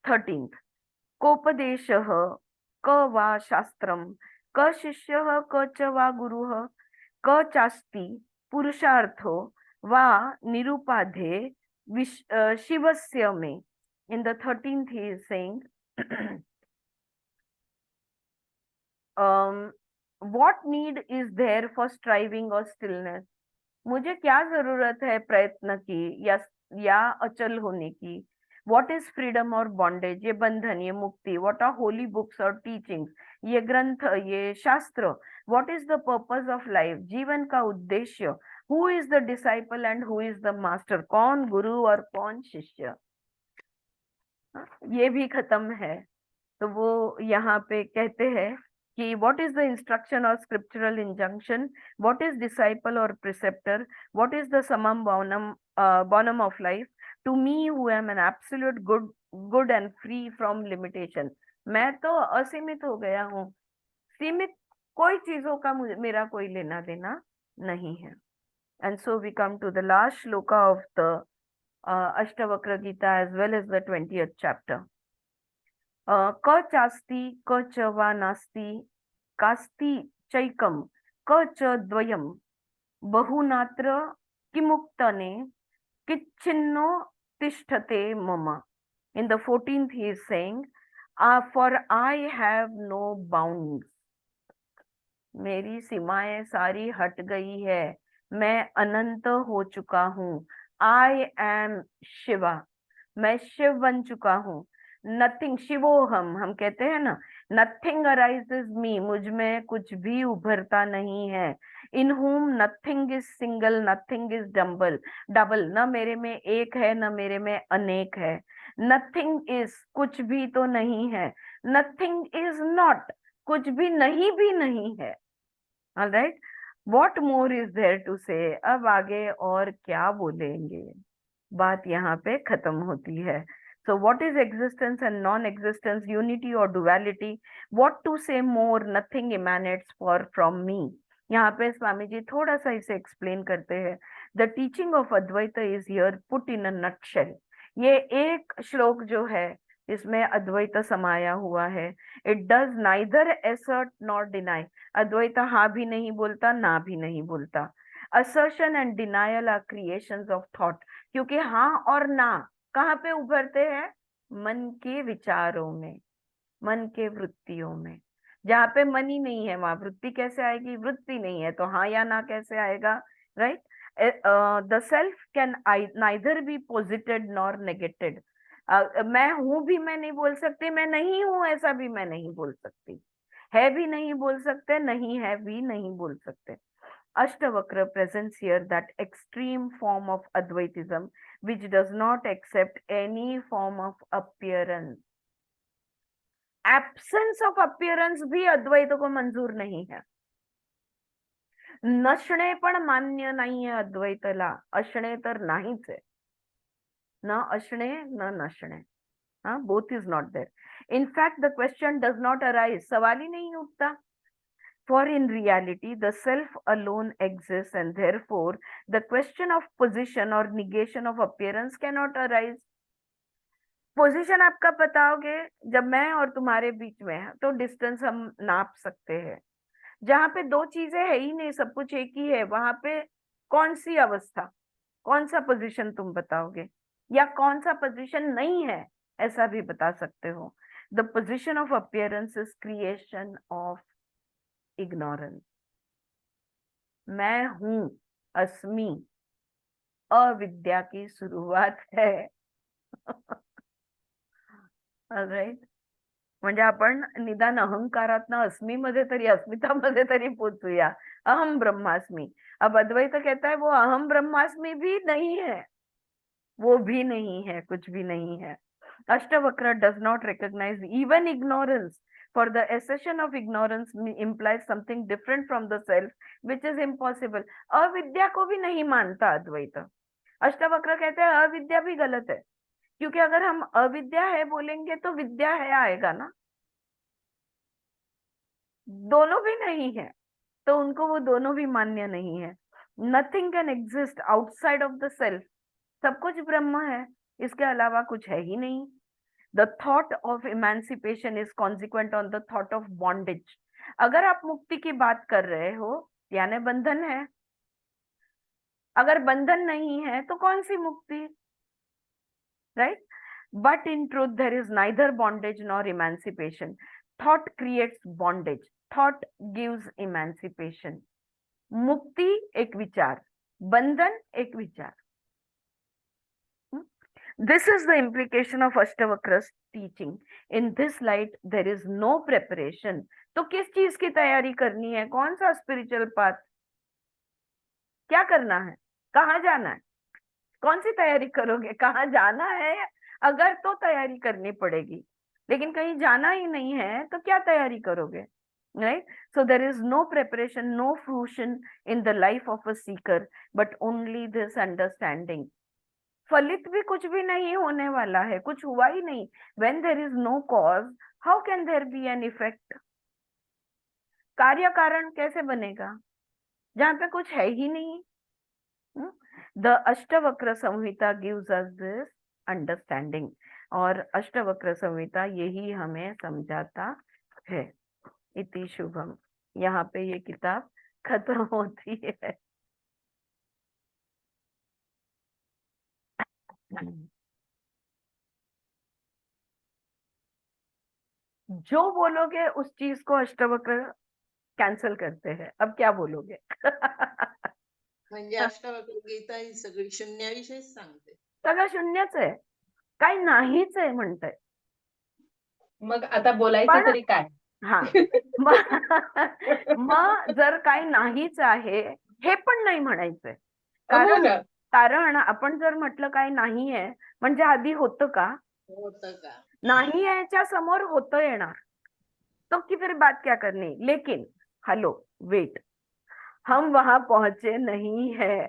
13th, कोपदेश क वा शास्त्रम, क शिष्य क च वा गुरु, क चास्ति पुरुषार्थो वा निरुपाधे शिवस्य में। In the 13th he is saying what need is there for striving or stillness? मुझे क्या जरूरत है प्रयत्न की या अचल होने की? What is freedom और bondage? ये बंधन, ये मुक्ति। What are holy books और teachings? ये ग्रंथ, ये शास्त्र। What is the purpose of life? जीवन का उद्देश्य। Who is the disciple and who is the master? कौन गुरु और कौन शिष्य? ये भी खत्म है। तो वो यहाँ पे कहते हैं कि what is the instruction or scriptural injunction, what is disciple or preceptor, what is the summum bonum of life, to me who am an absolute good and free from limitation। मैं तो असीमित हो गया हूँ, सीमित कोई चीजों का मेरा कोई लेना देना नहीं है। And so we come to the last shloka of the Ashtavakra Gita as well as the 20th chapter. क चास्ति क च वा नास्ति, कास्ति चैकम क च द्वयम, बहुनात्र किमुक्तने किच्छिन्नो तिष्ठते मम। In the 14th he is saying, for I have no bounds, मेरी सीमाएं सारी हट गई है, मैं अनंत हो चुका हूँ। I am शिवा, मैं शिव बन चुका हूँ। नथिंग, शिवोहम हम कहते हैं ना, नथिंग अराइजेस मी, मुझ में कुछ भी उभरता नहीं है। इन whom nothing is single, nothing is double, न मेरे में एक है न मेरे में अनेक है। नथिंग इज, कुछ भी तो नहीं है। नथिंग इज नॉट, कुछ भी नहीं है। Alright, what more is there to say? अब आगे और क्या बोलेंगे, बात यहाँ पे खत्म होती है। So what is existence and non-existence, unity or duality? What to say more? Nothing emanates from me. यहाँ पे स्वामी जी थोड़ा सा इसे explain करते हैं। The teaching of Advaita is here put in a nutshell. ये एक श्लोक जो है इसमें अद्वैत समाया हुआ है। It does neither assert nor deny. अद्वैत हाँ भी नहीं बोलता, ना भी नहीं बोलता। Assertion and denial are creations of thought. क्योंकि हाँ और ना कहाँ पे उभरते हैं? मन के विचारों में, मन के वृत्तियों में। जहाँ पे मन ही नहीं है वहां वृत्ति कैसे आएगी? वृत्ति नहीं है तो हाँ या ना कैसे आएगा? Right. The self can neither be posited nor negated. मैं हूं भी मैं नहीं बोल सकती, मैं नहीं हूं ऐसा भी मैं नहीं बोल सकती, है भी नहीं बोल सकते, नहीं है भी नहीं बोल सकते। Ashtavakra presents here that extreme form of Advaitism which does not accept any form of appearance. Absence of appearance भी अद्वैत को मंजूर नहीं है। नसणे पण मान्य नाही आहे अद्वैतला, असणे तर नाहीच आहे। न असणे न नसणे, both is not there. In fact, the question does not arise, सवाल ही नहीं उठता। For in reality, the self alone exists, and therefore the question of position or negation of appearance cannot arise. Position आपका बताओगे जब मैं और तुम्हारे बीच में है तो डिस्टेंस हम नाप सकते हैं। जहां पे दो चीजें है ही नहीं, सब कुछ एक ही है, वहां पे कौन सी अवस्था, कौन सा पोजीशन तुम बताओगे? या कौन सा पोजीशन नहीं है ऐसा भी बता सकते हो। The position of appearance is creation of ignorance. मैं हूं, अस्मि, अविद्या की शुरुआत है। Alright? म्हणजे आपण निदान अहंकारातनं अस्मीमध्ये तरी, अस्मितामध्ये तरी पोचूया. अहम ब्रह्मास्मि. अब अद्वैत कहता है वो अहम ब्रह्मास्मि भी नहीं है, वो भी नहीं है, कुछ भी नहीं है. Ashtavakra does not recognize even ignorance, for the assertion of ignorance implies something different from the self, which is impossible. अविद्या को भी नहीं मानता अद्वैत. अष्टावक्र कहते हैं अविद्या भी गलत है, क्योंकि अगर हम अविद्या है बोलेंगे तो विद्या है आएगा ना, दोनों भी नहीं है, तो उनको वो दोनों भी मान्य नहीं है. Nothing can exist outside of the self. सब कुछ ब्रह्म है, इसके अलावा कुछ है ही नहीं. The thought of emancipation is consequent on the thought of bondage. अगर आप मुक्ति की बात कर रहे हो यानी बंधन है, अगर बंधन नहीं है तो कौन सी मुक्ति, right? But in truth there is neither bondage nor emancipation. Thought creates bondage, thought gives emancipation. मुक्ति एक विचार, बंधन एक विचार. This is the implication of Ashtavakra's teaching. In this light, there is no preparation. तो किस चीज की तैयारी करनी है? कौन सा स्पिरिचुअल पाथ? क्या करना है? कहाँ जाना है? कौन सी तैयारी करोगे? कहाँ जाना है अगर तो तैयारी करनी पड़ेगी, लेकिन कहीं जाना ही नहीं है तो क्या तैयारी करोगे? Right? So there is no preparation, no fruition in the life of a seeker, but only this understanding. फलित भी कुछ भी नहीं होने वाला है, कुछ हुआ ही नहीं. When there is no cause, how can there be an effect? कार्य कारण कैसे बनेगा जहां पे कुछ है ही नहीं? The Ashtavakra Samhita gives us this understanding. और अष्टवक्र संहिता यही हमें समझाता है. इति शुभम. यहाँ पे ये किताब खत्म होती है. जो बोलोगे उस चीज को अष्टवक्र कैंसल करते हैं. अब क्या बोलोगे? म्हणजे अष्टावक्र गीता ही सगळी शून्याविषयीच सांगते. सगळं शून्यच आहे, काही नाहीच आहे म्हणतंय. मग आता बोलायचं पण तरी काय? हा मग जर काही नाहीच आहे हे पण नाही म्हणायचंय. हो ना. कारण आपण जर म्हटलं काही नाहीये म्हणजे आधी होतं का? होतं का? नाही याच्या समोर होतं येणार, तो की फिर बात क्या करनी. लेकिन हेलो वेट, हम वहां पहुंचे नहीं है.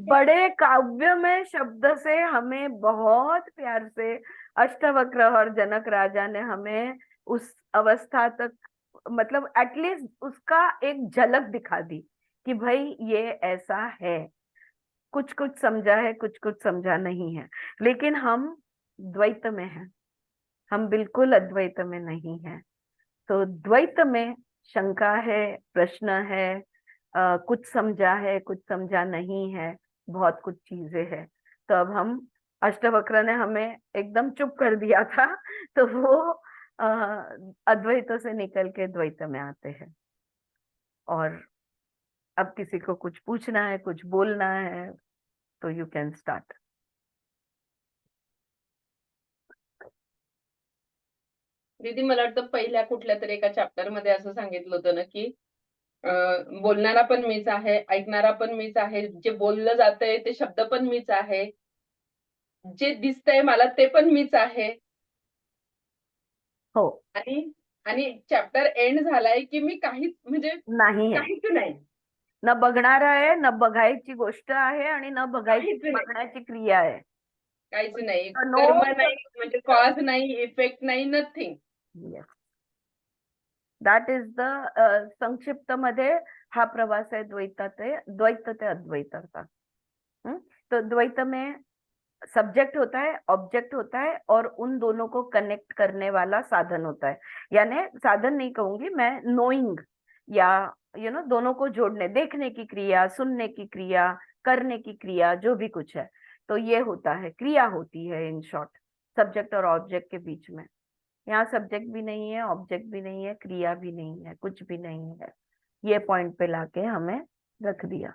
बड़े काव्य में शब्द से हमें बहुत प्यार से अष्टवक्र और जनक राजा ने हमें उस अवस्था तक, मतलब एटलीस्ट उसका एक झलक दिखा दी कि भाई ये ऐसा है. कुछ कुछ समझा है, कुछ कुछ समझा नहीं है, लेकिन हम द्वैत में हैं, हम बिल्कुल अद्वैत में नहीं है. तो द्वैत में शंका है, प्रश्न है, कुछ समझा है, कुछ समझा नहीं है, बहुत कुछ चीजें हैं. तो अब हम अष्टवक्र ने हमें एकदम चुप कर दिया था, तो वो अद्वैत से निकल के द्वैत में आते हैं. और अब किसी को कुछ पूछना है, कुछ बोलना है, तो यू कैन स्टार्ट. दीदी मला वाटतं पहिल्या कुठल्या तरी एका चॅप्टर मध्ये असं सांगितलं होतं ना की बोलणारा पण मीच आहे, ऐकणारा पण मीच आहे, जे बोललं जातंय ते शब्द पण मीच आहे, जे दिसतंय मला ते पण मीच आहे. हो. आणि चॅप्टर एंड झालाय की मी काहीच म्हणजे नाही आहे, काहीच नाही. न बघणार आहे, न बघायची गोष्ट आहे, आणि न बघायची काहीच नाही. बघण्याची क्रिया आहे. काहीच नाही, No. कर्म नाही, म्हणजे कॉज नाही, इफेक्ट नाही, nothing. Yes. That is the संक्षिप्त मध्ये हा प्रवास है द्वैत ते अद्वैत का. तो द्वैत में सब्जेक्ट होता है, ऑब्जेक्ट होता है, और उन दोनों को कनेक्ट करने वाला साधन होता है. यानी साधन नहीं कहूंगी मैं, नोइंग या दोनों को जोड़ने, देखने की क्रिया, सुनने की क्रिया, करने की क्रिया, जो भी कुछ है, तो ये होता है, क्रिया होती है इन शॉर्ट, सब्जेक्ट और ऑब्जेक्ट के बीच में. यहाँ सब्जेक्ट भी नहीं है, ऑब्जेक्ट भी नहीं है, क्रिया भी नहीं है, कुछ भी नहीं है. ये पॉइंट पे लाके हमें रख दिया.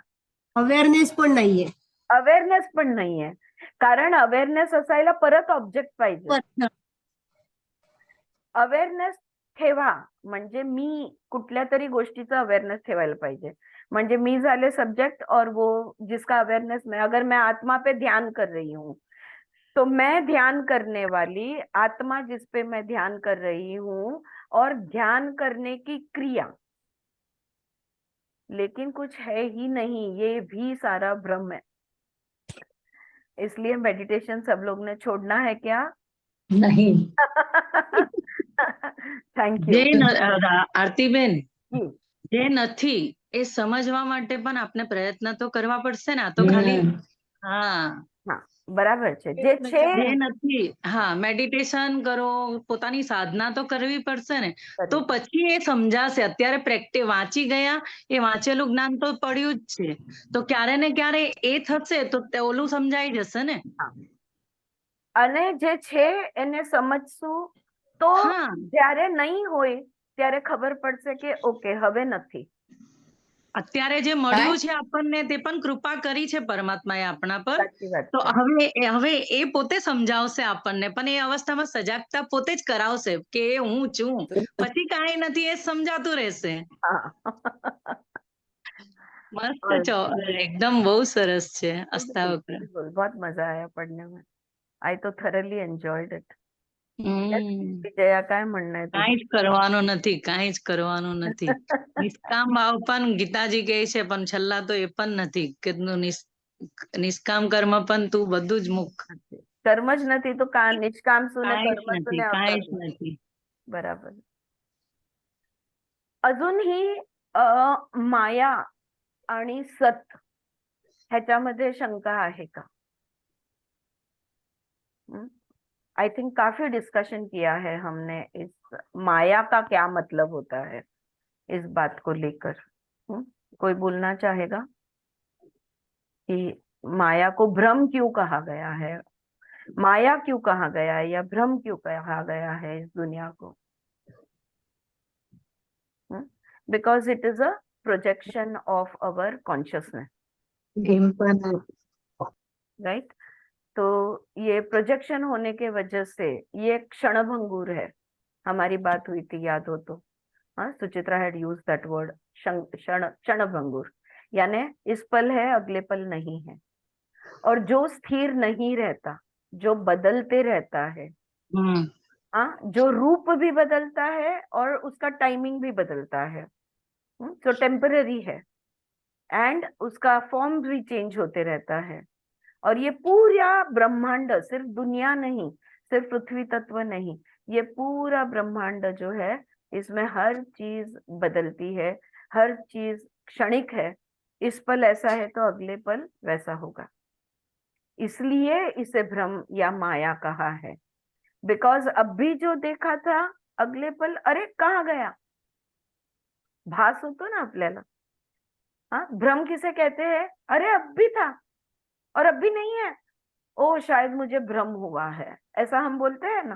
अवेअरनेस पण नाहीये. अवेअरनेस पण नाहीये, कारण अवेअरनेस असायला परत ऑब्जेक्ट पाहिजे. अवेअरनेस ठेवा, म्हणजे मी कुठल्या तरी गोष्टीचा अवेअरनेस ठेवायला पाहिजे. म्हणजे मी झाले सब्जेक्ट और वो जिसका अवेयरनेस में, अगर मैं आत्मा पे ध्यान कर रही हूँ तो मैं ध्यान करने वाली, आत्मा जिस पे मैं ध्यान कर रही हूँ, और ध्यान करने की क्रिया, लेकिन कुछ है ही नहीं, ये भी सारा भ्रम है. इसलिए मेडिटेशन सब लोग ने छोड़ना है क्या? नहीं. थैंक જે यू. આરતીબેન જે નથી એ સમજવા માટે પણ આપણે પ્રયત્ન તો કરવા પડશે ને. આ તો ખાલી હા હા, બરાબર છે. જે છે જે નથી, હા, મેડિટેશન કરો, પોતાની સાધના તો કરવી પડશે ને, તો પછી એ સમજાશે. અત્યારે પ્રેક્ટિસ વાંચી ગયા, એ વાંચેલું જ્ઞાન તો પડ્યું જ છે, તો ક્યારે ને ક્યારે એ થશે તો ઓલું સમજાઈ જશે ને. અને જે છે એને સમજશું તો હા, જ્યારે નહીં હોય ત્યારે ખબર પડશે કે ઓકે હવે નથી. અત્યારે જે મળ્યું છે આપણને તે પણ કૃપા કરી છે પરમાત્માએ આપણા પર. સાચી વાત તો છે. હવે એ પોતે સમજાવશે આપણને, પણ એ અવસ્થામાં સજાગતા પોતે જ કરાવશે કે એ હું છું, પછી કાંઈ નથી, એ સમજાતું રહેશે. હા. મસ્ત એકદમ બહુ સરસ છે અષ્ટાવક્ર. बिल्कुल, बहुत मजा आया पढ़ने में. आई तो थरली एंजॉयड इट. विजया काय म्हणणं आहे કાંઈ જ કરવાનું નથી, કાંઈ જ કરવાનું નથી. तुझं? નિષ્કામ ભાવ પણ ગીતાજી કહે છે, પણ છેલ્લા તો એ પણ નથી કે નિષ્કામ કર્મ પણ તું બધું જ મુક. कर्म ज નથી તો કા નિષ્કામ સુને કાંઈ જ कर्म નથી, सुने કાંઈ જ अकर्म. નથી. बराबर. अजूनही माया आणि सत ह्याच्यामध्ये शंका आहे का? आई थिंक काफी डिस्कशन किया है हमने इस माया का क्या मतलब होता है, इस बात को लेकर. कोई बोलना चाहेगा कि माया को भ्रम क्यों कहा गया है, माया क्यों कहा गया है, या भ्रम क्यों कहा गया है इस दुनिया को? Because it is a projection of our consciousness, right? तो ये प्रोजेक्शन होने के वजह से ये क्षणभंगुर है. हमारी बात हुई थी, याद हो तो. हाँ, Suchitra had use that word, क्षणभंगुर, यानी इस पल है अगले पल नहीं है. और जो स्थिर नहीं रहता, जो बदलते रहता है, हाँ, जो रूप भी बदलता है और उसका टाइमिंग भी बदलता है, जो टेम्पररी है, एंड उसका फॉर्म भी चेंज होते रहता है. और ये पूरा ब्रह्मांड, सिर्फ दुनिया नहीं, सिर्फ पृथ्वी तत्व नहीं, ये पूरा ब्रह्मांड जो है, इसमें हर चीज बदलती है, हर चीज क्षणिक है. इस पल ऐसा है तो अगले पल वैसा होगा. इसलिए इसे भ्रम या माया कहा है. बिकॉज अभी जो देखा था अगले पल अरे कहाँ गया, भास होतो ना आपल्याला. हाँ, भ्रम किसे कहते हैं? अरे अब भी था और अब भी नहीं है, ओ शायद मुझे भ्रम हुआ है, ऐसा हम बोलते हैं ना,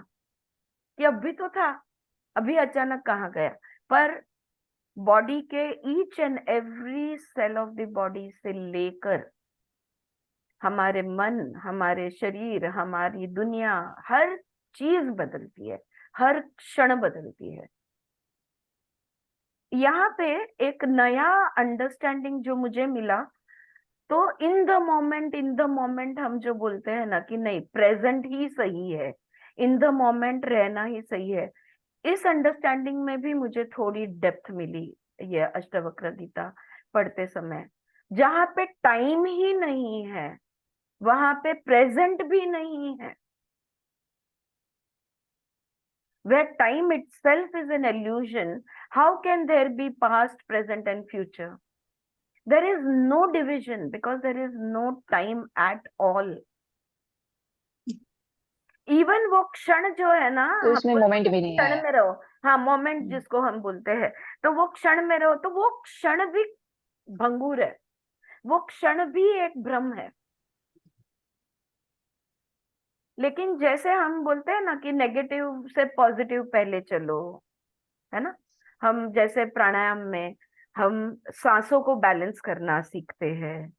कि अब भी तो था, अभी अचानक कहाँ गया. पर बॉडी के each and every cell of the body से लेकर हमारे मन, हमारे शरीर, हमारी दुनिया, हर चीज बदलती है, हर क्षण बदलती है. यहाँ पे एक नया अंडरस्टैंडिंग जो मुझे मिला, तो इन द मोमेंट हम जो बोलते हैं ना कि नहीं, प्रेजेंट ही सही है, इन द मोमेंट रहना ही सही है. इस अंडरस्टैंडिंग में भी मुझे थोड़ी डेप्थ मिली ये अष्टवक्र गीता पढ़ते समय. जहाँ पे टाइम ही नहीं है, वहां पे प्रेजेंट भी नहीं है. Where time itself is an illusion, how can there be past, present and future? There is no division because there is no time at all. Even वो क्षण जो है ना, तो उसमें मोमेंट भी नहीं क्षण है. में रहो, हाँ, मोमेंट जिसको हम बोलते हैं, तो वो क्षण में रहो, तो वो क्षण भी भंगुर है, वो क्षण भी एक भ्रम है. लेकिन जैसे हम बोलते हैं ना कि नेगेटिव से पॉजिटिव पहले चलो, है ना, हम जैसे प्राणायाम में हम सांसों को बैलेंस करना सीखते हैं,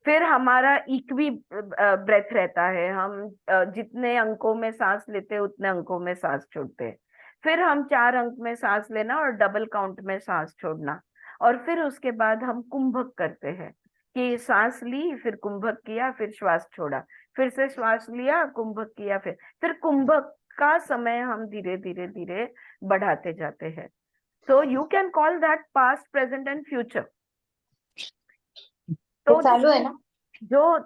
फिर हमारा इक्वी ब्रेथ रहता है, हम जितने अंकों में सांस लेते हैं उतने अंकों में सांस छोड़ते हैं. फिर हम 4 अंक में सांस लेना और डबल काउंट में सांस छोड़ना, और फिर उसके बाद हम कुंभक करते हैं कि सांस ली, फिर कुंभक किया, फिर श्वास छोड़ा, फिर से श्वास लिया, कुंभक किया, फिर कुंभक का समय हम धीरे धीरे धीरे बढ़ाते जाते हैं. So you can call that past, present and future. तो चालू है ना जो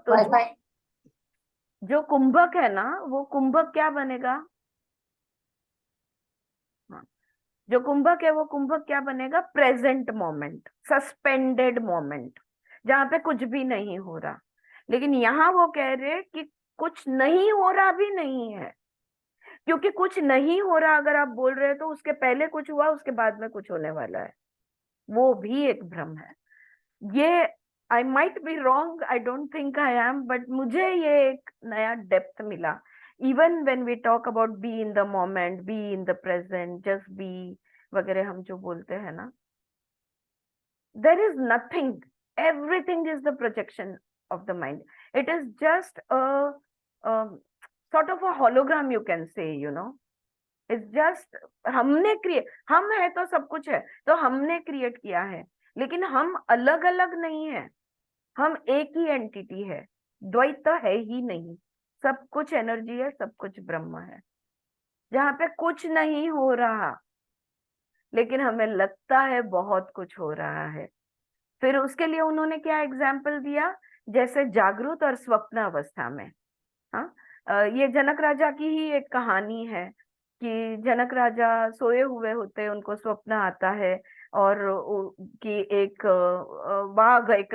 जो कुंभक है ना, वो कुंभक क्या बनेगा? हाँ, जो कुंभक है वो कुंभक क्या बनेगा? प्रेजेंट मोमेंट, सस्पेंडेड मोमेंट, जहां पे कुछ भी नहीं हो रहा. लेकिन यहाँ वो कह रहे कि कुछ नहीं हो रहा भी नहीं है, क्योंकि कुछ नहीं हो रहा अगर आप बोल रहे हो तो उसके पहले कुछ हुआ, उसके बाद में कुछ होने वाला है. वो भी एक भ्रम है. ये I might be wrong, I don't think I am, but मुझे ये एक नया डेप्थ मिला. Even when we talk about be in the moment, be in the present, just be वगैरह हम जो बोलते हैं ना, there is nothing, everything is the projection of the mind. It is just a sort of a hologram, you can say, you know. It's just हमने हम है तो सब कुछ है, तो हमने क्रिएट किया है, लेकिन हम अलग अलग नहीं है, हम एक ही एंटिटी है, द्वैत है ही नहीं. सब कुछ एनर्जी है, सब कुछ ब्रह्म है, जहाँ पे कुछ नहीं हो रहा लेकिन हमें लगता है बहुत कुछ हो रहा है. फिर उसके लिए उन्होंने क्या एग्जाम्पल दिया, जैसे जागृत और स्वप्न अवस्था में. हाँ, ये जनक राजा की ही एक कहानी है कि जनक राजा सोए हुए होते, उनको स्वप्न आता है और कि एक वाघ एक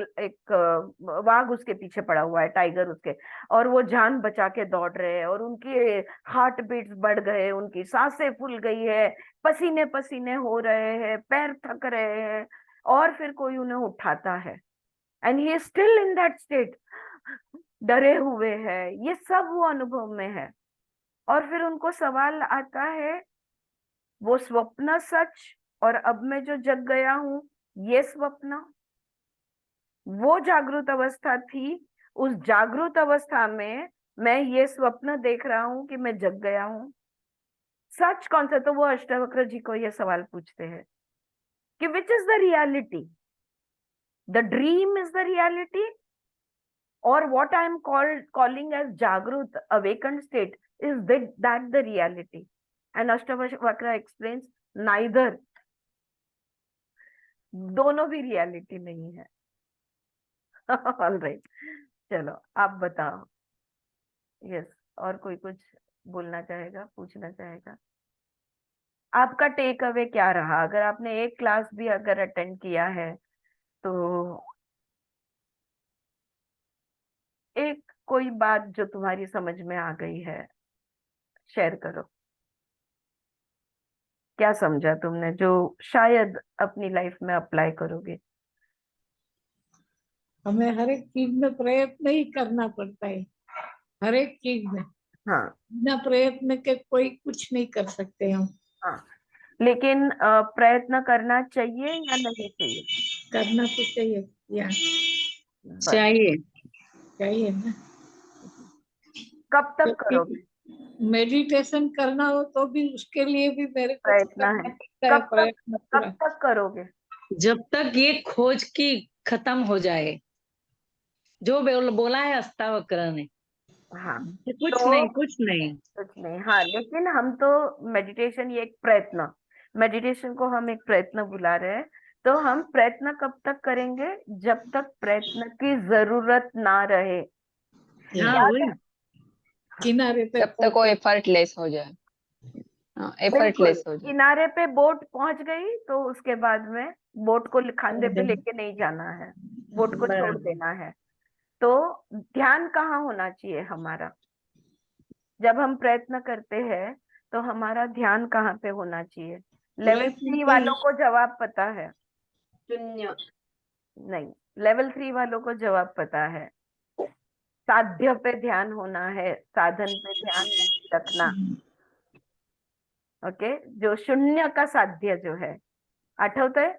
वाघ उसके पीछे पड़ा हुआ है, टाइगर उसके, और वो जान बचा के दौड़ रहे हैं और उनके हार्ट बीट्स बढ़ गए, उनकी सांसें फूल गई है, पसीने पसीने हो रहे हैं, पैर थक रहे हैं, और फिर कोई उन्हें उठाता है and he is still in that state, डरे हुए हैं. ये सब वो अनुभव में है. और फिर उनको सवाल आता है, वो स्वप्न सच और अब मैं जो जग गया हूं ये स्वप्न? वो जागृत अवस्था थी, उस जागृत अवस्था में मैं ये स्वप्न देख रहा हूं कि मैं जग गया हूं. सच कौन सा? तो वो अष्टावक्र जी को ये सवाल पूछते हैं कि which is the reality? The dream is the reality, or what I am calling as Jagrut, awakened state, is that the reality? And Ashtavakra explains, neither. दोनों भी reality नहीं है. All right, चलो आप बताओ. Yes, और कोई कुछ बोलना चाहेगा, पूछना चाहेगा? आपका टेक अवे क्या रहा? अगर आपने एक क्लास भी अगर अटेंड किया है तो एक कोई बात जो तुम्हारी समझ में आ गई है शेयर करो. क्या समझा तुमने जो शायद अपनी लाइफ में अप्लाई करोगे? हमें हर एक चीज में प्रयत्न ही करना पड़ता है, हर एक चीज में. हाँ बिना प्रयत्न के कोई कुछ नहीं कर सकते हम. हाँ, लेकिन प्रयत्न करना चाहिए या नहीं चाहिए? करना तो चाहिए या बस. चाहिए ना. कब तक करोगे मेडिटेशन करना हो तो भी उसके लिए भी मेरे को प्रयत्न करना है? पड़ता है, कब प्रयत्न पूरा. तक करोगे? जब तक ये खोज की खत्म हो जाए, जो बोला है अष्टावक्र ने. हाँ, कि कुछ तो नहीं, कुछ नहीं. कुछ नहीं. हाँ, लेकिन हम तो मेडिटेशन, ये एक प्रयत्न, मेडिटेशन को हम एक प्रयत्न बुला रहे हैं. तो हम प्रयत्न कब तक करेंगे? जब तक प्रयत्न की जरूरत ना रहे. हाँ, याद वही. है? किनारे पे जब तक वो एफर्टलेस हो जाए. हाँ, बिल्कुल. एफर्टलेस हो जाए. किनारे पे बोट पहुंच गई तो उसके बाद में बोट को खांधे पे लेके नहीं जाना है, बोट को छोड़ बराबर. देना है. तो ध्यान कहाँ होना चाहिए हमारा? जब हम प्रयत्न करते हैं तो हमारा ध्यान कहाँ पे होना चाहिए? लेवल 3 वालों को जवाब पता है? शून्य. नहीं, लेवल 3 वालों को जवाब पता है. साध्य पे ध्यान होना है, साधन पे ध्यान नहीं रखना. ओके, जो शून्य का साध्य जो है, आठवतंय?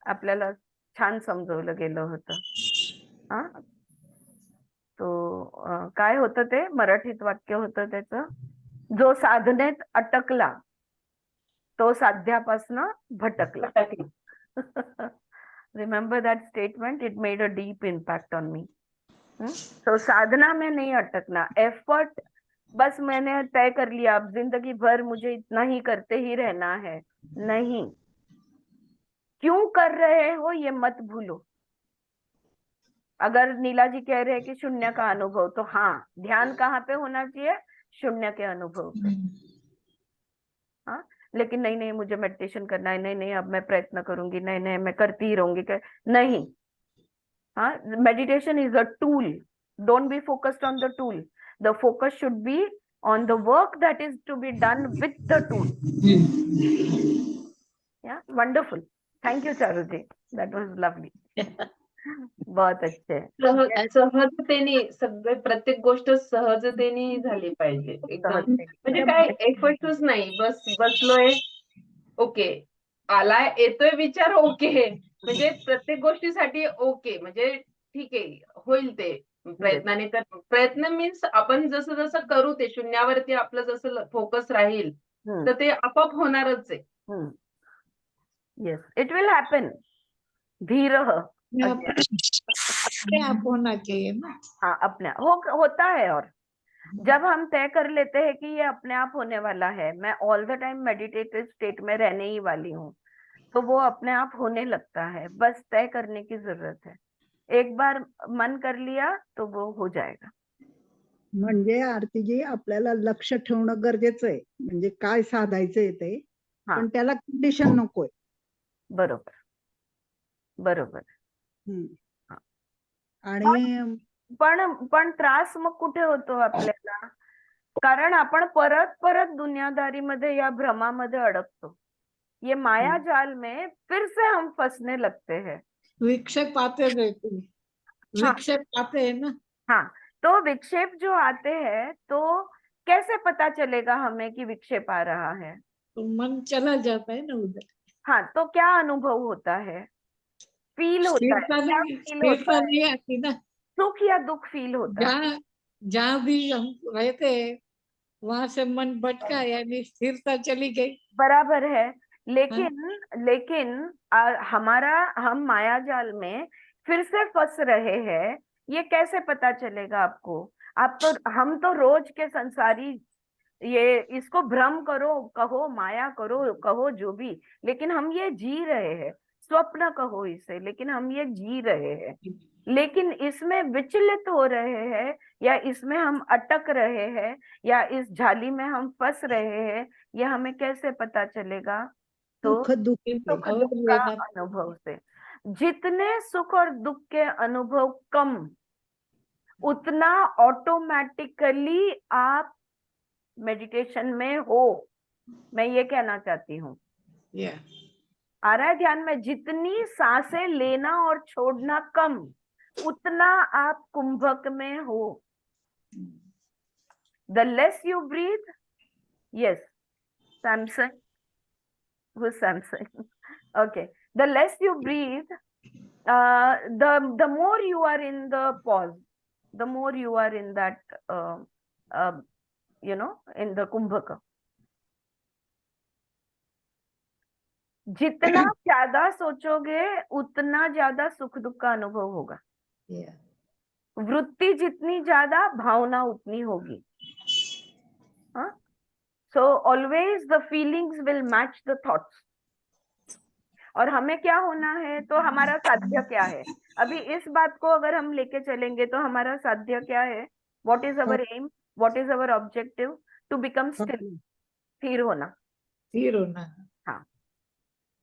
आपल्याला छान समजवलं गेलं होतं. हा, तो काय होतं ते? मराठीत वाक्य होतं त्याचं, जो साधनेत अटकला तो साध्यापासनं भटकला. Remember that statement, it made a deep impact on me. तो साधना में नहीं अटकना, एफर्ट बस मैंने तय कर लिया अब जिंदगी भर मुझे इतना ही करते ही रहना है. नहीं, क्यों कर रहे हो ये मत भूलो. अगर नीला जी कह रहे हैं कि शून्य का अनुभव, तो हाँ, ध्यान कहाँ पे होना चाहिए? शून्य के अनुभव पे. हाँ, लेकिन नहीं नहीं मुझे मेडिटेशन करना है, नहीं नहीं अब मैं प्रयत्न करूंगी, नहीं नहीं मैं करती ही रहूंगी, नहीं. हाँ, meditation is a tool. Don't be focused on the tool. The focus should be on the work that is to be done with the tool. Yeah, wonderful. Thank you, Charuji. That was lovely. बहुत अच्छे. सहजतेने सगळे प्रत्येक गोष्ट सहजतेने झाली पाहिजे. एकदम म्हणजे काय एफर्टच नाही, बस बसलोय, ओके, आलाय, येतोय विचार, ओके, म्हणजे प्रत्येक गोष्टीसाठी ओके, म्हणजे ठीक आहे, होईल ते प्रयत्नाने. तर प्रयत्न मीन्स आपण जसं जसं करू ते शून्यावरती आपलं जसं फोकस राहील तर ते आपोआप होणारच आहे. Yes, it will happen. धीर अपने आप होना चाहिए ना. हाँ, अपने होता है. और जब हम तय कर लेते हैं कि ये अपने आप होने वाला है, मैं all the time meditative state में रहने ही वाली हूँ, तो वो अपने आप होने लगता है. बस तय करने की जरूरत है. एक बार मन कर लिया तो वो हो जाएगा. म्हणजे आरतीजी आपल्याला लक्ष ठेवणं गरजेचं आहे, म्हणजे काय साधायचंय ते, पण त्याला कंडिशन नकोय. बरोबर बरोबर. आणि पण त्रास मग कुठे होतो आपल्याला? कारण आपण परत परत दुनियादारीमध्ये या भ्रमामध्ये अडकतो. ये माया जाल में फिर से हम फंसने लगते हैं. विक्षेप आते रहते हैं. विक्षेप आते हैं ना. हाँ, तो विक्षेप जो आते हैं तो कैसे पता चलेगा हमें कि विक्षेप आ रहा है? तो मन चला जाता है ना उधर. हाँ, तो क्या अनुभव होता है? फील होता है, क्या फील होता है? नहीं आती ना. सुख या दुख फील होता है? जहाँ भी हम रहते हैं वहां से मन भटका, यानी स्थिरता चली गई. बराबर है. लेकिन हम माया जाल में फिर से फंस रहे हैं, ये कैसे पता चलेगा आपको? हम तो रोज के संसारी, ये इसको भ्रम करो, कहो माया करो, कहो जो भी, लेकिन हम ये जी रहे हैं. स्वप्न कहो इसे, लेकिन हम ये जी रहे हैं. लेकिन इसमें विचलित हो रहे हैं, या इसमें हम अटक रहे हैं, या इस जाली में हम फंस रहे हैं, ये हमें कैसे पता चलेगा? तो सुख दुख सुख दुख का अनुभव से. जितने सुख और दुख के अनुभव कम, उतना ऑटोमेटिकली आप मेडिटेशन में हो. मैं ये कहना चाहती हूँ. आ रहा है ध्यान में? जितनी सांसें लेना और छोड़ना कम, उतना आप कुंभक में हो. The less you breathe, yes, Samsung, who's Samsung? Okay, the less you breathe, the more you are in the pause, the more you are in that, in the kumbhaka. जितना ज्यादा सोचोगे उतना ज्यादा सुख दुख का अनुभव होगा. वृत्ति जितनी ज्यादा, भावना उतनी होगी. So always the feelings will match the thoughts. और हमें क्या होना है, तो हमारा साध्य क्या है? अभी इस बात को अगर हम लेके चलेंगे तो हमारा साध्य क्या है? What is our aim, what is our objective? To become still, स्थिर होना. हाँ,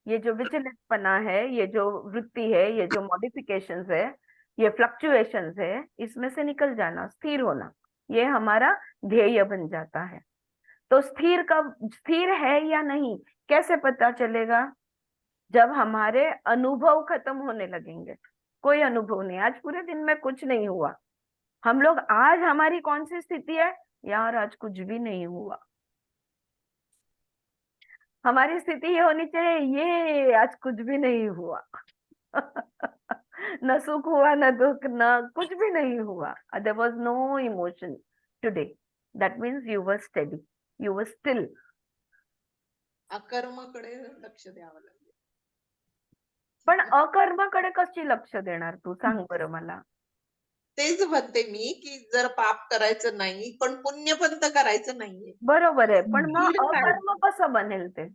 ये जो विचलितपना है, ये जो वृत्ति है, ये जो मॉडिफिकेशंस है, ये फ्लक्चुएशंस है, इसमें से निकल जाना, स्थिर होना, ये हमारा ध्येय बन जाता है. तो स्थिर है या नहीं कैसे पता चलेगा? जब हमारे अनुभव खत्म होने लगेंगे. कोई अनुभव नहीं, आज पूरे दिन में कुछ नहीं हुआ. हम लोग, आज हमारी कौन सी स्थिति है? यार आज कुछ भी नहीं हुआ. हमारी स्थिति ये होनी चाहिए, ये आज कुछ भी नहीं हुआ. न सुख हुआ, न दुख, न कुछ भी नहीं हुआ. There was no emotion today. That means you were steady, you were still. अकर्मकडे लक्ष द्यावं लागेल. पण अकर्माकडे कशी लक्ष देणार तू, सांग बरं मला. तेच म्हणते मी की जर पाप करायचं नाही पण पुण्य पण तर करायचं नाहीये. बरोबर आहे, पण मग दीड काढ. अकर्म कसं बनेल ते?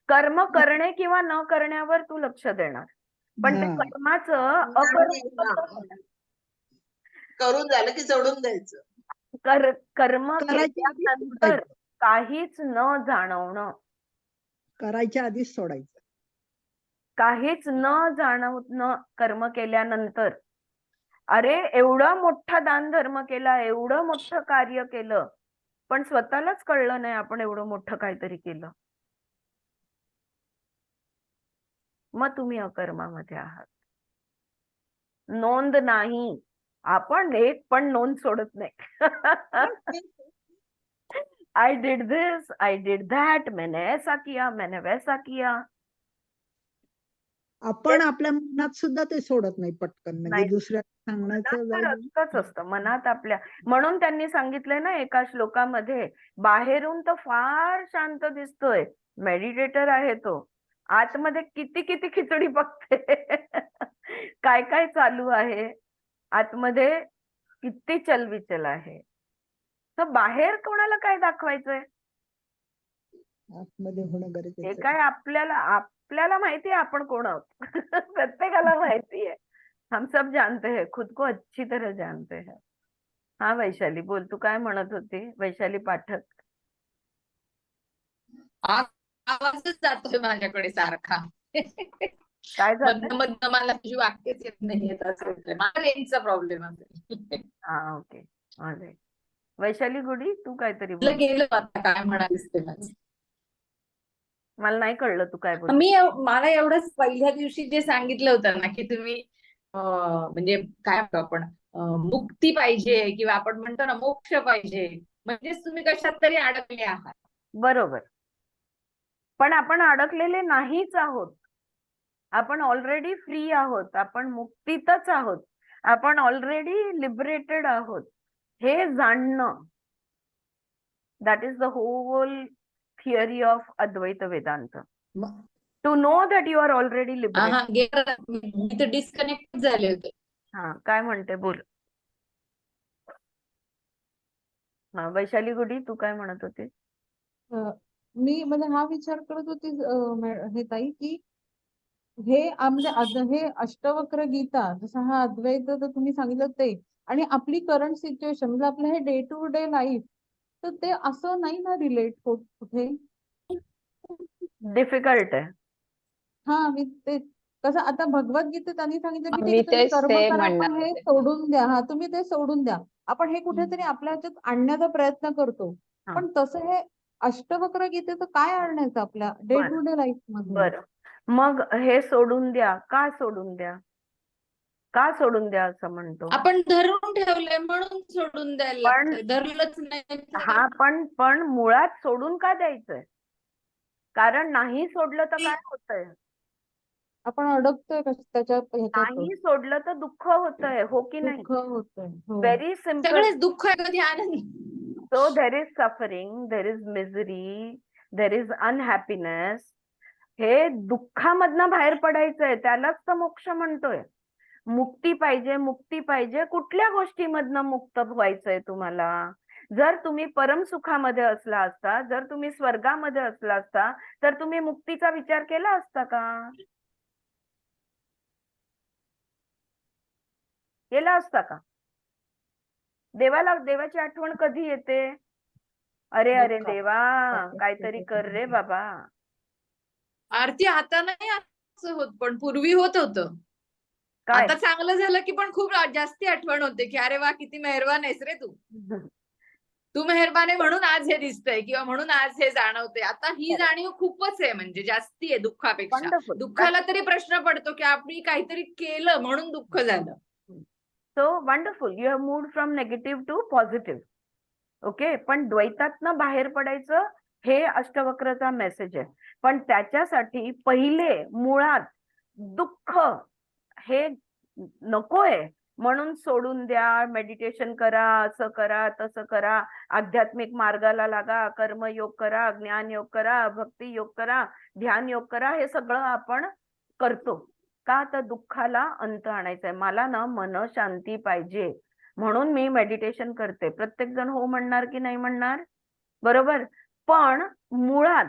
कर्म करणे किंवा न करण्यावर तू लक्ष देणार, पण ते हा. कर्माचं नाही अकर्म ना. कसं होणार? करून झालं की सोडून द्यायचं. करायच्या कर्म आधीच केल्यानंतर सोडायचं. काहीच न जाणवणं, करायच्या आधीच सोडायचं. काहीच न जाणवणं कर्म केल्यानंतर. अरे एवढं मोठं दान धर्म केला, एवढं मोठं कार्य केलं, पण स्वतःलाच कळलं नाही आपण एवढं मोठं काहीतरी केलं, मग तुम्ही अकर्मामध्ये आहात. नोंद नाही, आपण एक पण नोंद सोडत नाही. I did this, I did that, मैंने ऐसा किया, मैंने वैसा किया. आपण आपल्या मनात सुद्धा ते सोडत नाही पटकन, म्हणजे नाही. दुसऱ्या मनात सांगण्याचं तर जाऊ दे. असतंच असतं मनात आपल्या. म्हणून त्यांनी सांगितलंय ना एका श्लोकामध्ये, बाहेरून तर फार शांत दिसतोय, मेडिटेटर आहे तो, आतमध्ये किती किती खिचडी बघते. काय काय चालू आहे आतमध्ये, किती चलविचल आहे. तर बाहेर कोणाला काय दाखवायचंय? आतमध्ये होणं हे गरजेचं आहे. काय आपल्याला माहिती आहे आपण कोण आहोत. प्रत्येकाला माहिती आहे. हम सब जानते हैं, खुद को अच्छी तरह जानते हैं. हा वैशाली बोल, तू काय म्हणत होती? वैशाली पाठक. आवाजच जातोय माझ्याकडे सारखा. काय मधनं झालं? मधनं मला तुझी वाक्यच येत नाहीयेत असं होतंय. मला रेंजचा प्रॉब्लेम असेल. हा ओके, वैशाली गुडी तू काहीतरी तुला बोल. गेलं आता काय म्हणालीस ते माझं. मला नाही कळलं तू काय बोल. मला एवढंच पहिल्या दिवशी जे सांगितलं होतं ना की तुम्ही म्हणजे काय म्हणतो आपण मुक्ती पाहिजे किंवा आपण म्हणतो ना मोक्ष पाहिजे, म्हणजेच तुम्ही कशात तरी अडकले आहात. बरोबर, पण आपण अडकलेले नाहीच आहोत. आपण ऑलरेडी फ्री आहोत, आपण मुक्तीतच आहोत, आपण ऑलरेडी लिबरेटेड आहोत. हे जाणणं, that is the whole theory of Advaita Vedanta. To know that you are already liberated. मी तर डिस्कनेक्ट झाले होते. हा काय म्हणते बोल. हा वैशाली गुडी तू काय म्हणत होती? मी म्हणजे हा विचार करत होती हे ताई की हे म्हणजे हे अष्टवक्र गीता, जसं हा अद्वैत तुम्ही सांगितलं ते, आणि आपली करंट सिच्युएशन म्हणजे आपलं हे डे टू डे लाईफ, तर ते असं नाही ना रिलेट होत कुठे. डिफिकल्ट आहे. हा मी ते कसं आता भगवद्गीतेत त्यांनी सांगितलं की ठीक मी आहे तुम्ही तेच कर्म ते करा म्हणणार पण हे होते. सोडून द्या. हा तुम्ही ते सोडून द्या. आपण हे कुठेतरी आपल्या ह्याच्यात आणण्याचा प्रयत्न करतो, हा. पण तसं हे अष्टवक्र गीतेचं काय आणण्याचं आपल्या डे बरं. टू डे लाईफ मध्ये. बरं, मग हे सोडून द्या, का सोडून द्या, का सोडून द्या असं म्हणतो? आपण धरून ठेवलंय म्हणून सोडून द्यायला पण लागतंय. धरलंच नाही तर हा पण मुळात सोडून का द्यायचंय? कारण नाही सोडलं तर काय होतंय? आपण अडकतोय त्याच्या ह्याच्यात, नाही सोडलं तर दुःख होतंय, हो की नाही? दुःख होतंय. हो. Very simple. सगळेच दुःख आहे, कधी आनंद. So there is suffering, there is misery, there is unhappiness. हे दुःखामधनं बाहेर पडायचंय, त्यालाच तर मोक्ष म्हणतोय. मुक्ती पाहिजे, मुक्ती पाहिजे. कुठल्या गोष्टीमधनं मुक्त व्हायचंय तुम्हाला? जर तुम्ही परम सुखामध्ये असला असता, जर तुम्ही स्वर्गामध्ये असला असता, तर तुम्ही मुक्तीचा विचार केला असता का? केला असता का? देवाची आठवण कधी येते? अरे अरे दुःखात. देवा, काहीतरी कर रे बाबा. आरती आता नाही असं होत, पण पूर्वी होत होतं. काय? आता चांगलं झालं की पण खूप जास्ती आठवण होते की अरे वा किती मेहरबान आहेस रे तू. तू मेहरबान आहे म्हणून आज हे दिसतंय किंवा म्हणून आज हे जाणवते. आता ही जाणीव खूपच आहे, म्हणजे जास्ती आहे दुःखापेक्षा. Wonderful. दुःखाला तरी प्रश्न पडतो की आपण काहीतरी केलं म्हणून दुःख झालं. So wonderful. You have moved from negative to positive. Okay, पण द्वैतातनं बाहेर पडायचं हे अष्टवक्रचा मेसेज आहे. पण त्याच्यासाठी पहिले मुळात दुःख हे नकोय म्हणून सोडून द्या, मेडिटेशन करा, असं करा, तसं करा, आध्यात्मिक मार्गाला लागा, कर्मयोग करा, ज्ञान योग करा, भक्ती योग करा, ध्यान योग करा, हे सगळं आपण करतो का? तर दुःखाला अंत आणायचा आहे. मला ना मन शांती पाहिजे म्हणून मी मेडिटेशन करते. प्रत्येक जण हो म्हणणार की नाही म्हणणार? बरोबर. पण मुळात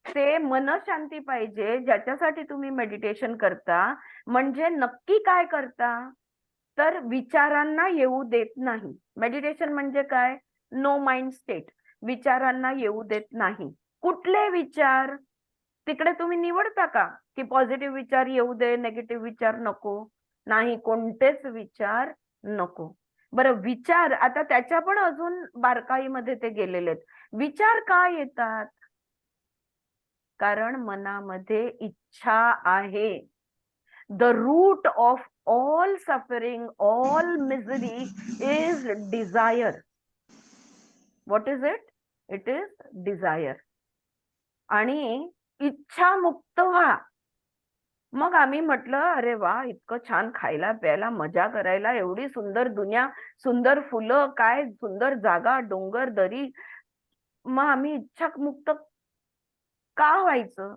ते मन शांती पाहिजे ज्याच्यासाठी तुम्ही मेडिटेशन करता. म्हणजे नक्की काय करता? तर विचारांना येऊ देत नाही. मेडिटेशन म्हणजे काय? No mind state. विचारांना येऊ देत नाही. कुठले विचार? तिकडे तुम्ही निवडता का की पॉझिटिव्ह विचार येऊ दे, नेगेटिव्ह विचार नको? नाही, कोणतेच विचार नको. बरं, विचार आता त्याच्या पण अजून बारकाईमध्ये ते गेलेले आहेत. विचार का येतात? कारण मनामध्ये इच्छा आहे. The root of all suffering, all misery is desire. What is it? It is desire. आणि इच्छा मुक्त व्हा. मग आम्ही म्हटलं अरे वा, इतकं छान खायला प्यायला मजा करायला, एवढी सुंदर दुनिया, सुंदर फुलं, काय सुंदर जागा, डोंगर दरी, मग आम्ही इच्छा मुक्त का व्हायचं?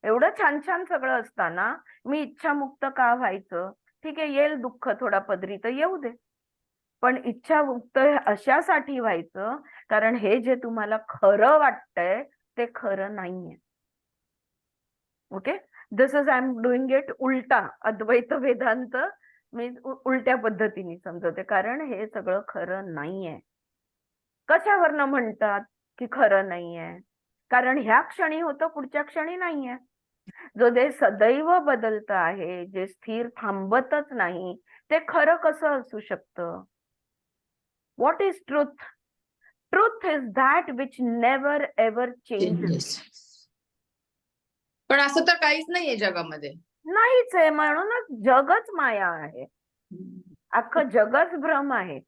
एवढं छान छान सगळं असताना मी इच्छामुक्त का व्हायचं? ठीक आहे, येईल दुःख थोडा पदरी तर येऊ दे, पण इच्छामुक्त अशासाठी व्हायचं कारण हे जे तुम्हाला खरं वाटतंय ते खरं नाहीये. Okay, this is I am doing it उलटा. अद्वैत वेदांत मी उलट्या पद्धतीने समजवते, कारण हे सगळं खरं नाहीये. कशावरनं म्हणतात की खरं नाहीये? कारण ह्या क्षणी होतं, पुढच्या क्षणी नाहीये. जो जे सदैव बदलत आहे, जे स्थिर थांबतच नाही, ते खरं कसं असू शकतं? What is truth? Truth is that which never ever changes. पण असं तर काहीच नाहीये जगामध्ये. नाहीच आहे, म्हणूनच जगच माया आहे. अख्खं जगच भ्रम आहे.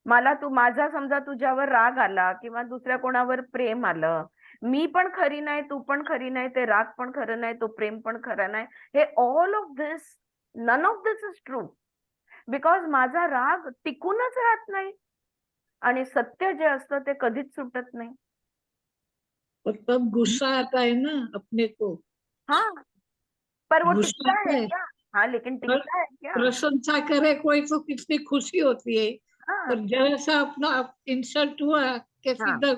मला माझा समजा तुझ्यावर राग आला किंवा दुसऱ्या कोणावर प्रेम आलं, मी पण खरी नाही, तू पण खरी नाही, ते राग पण खरं नाही, तो प्रेम पण खरं नाही. हे all of this, none of this is true. Because माझा राग टिकूनच राहत नाही आणि सत्य जे असतं ते कधीच सुटत नाही. और तब गुस्सा आता है ना अपने को. हाँ, पर वो गुस्सा टिकता है है. क्या? हाँ, लेकिन टिकता है क्या? प्रशंसा करे कोई तो कितनी खुशी होती है. हाँ, और जैसा अपना इंसल्ट हुआ कि हाँ. सीधा.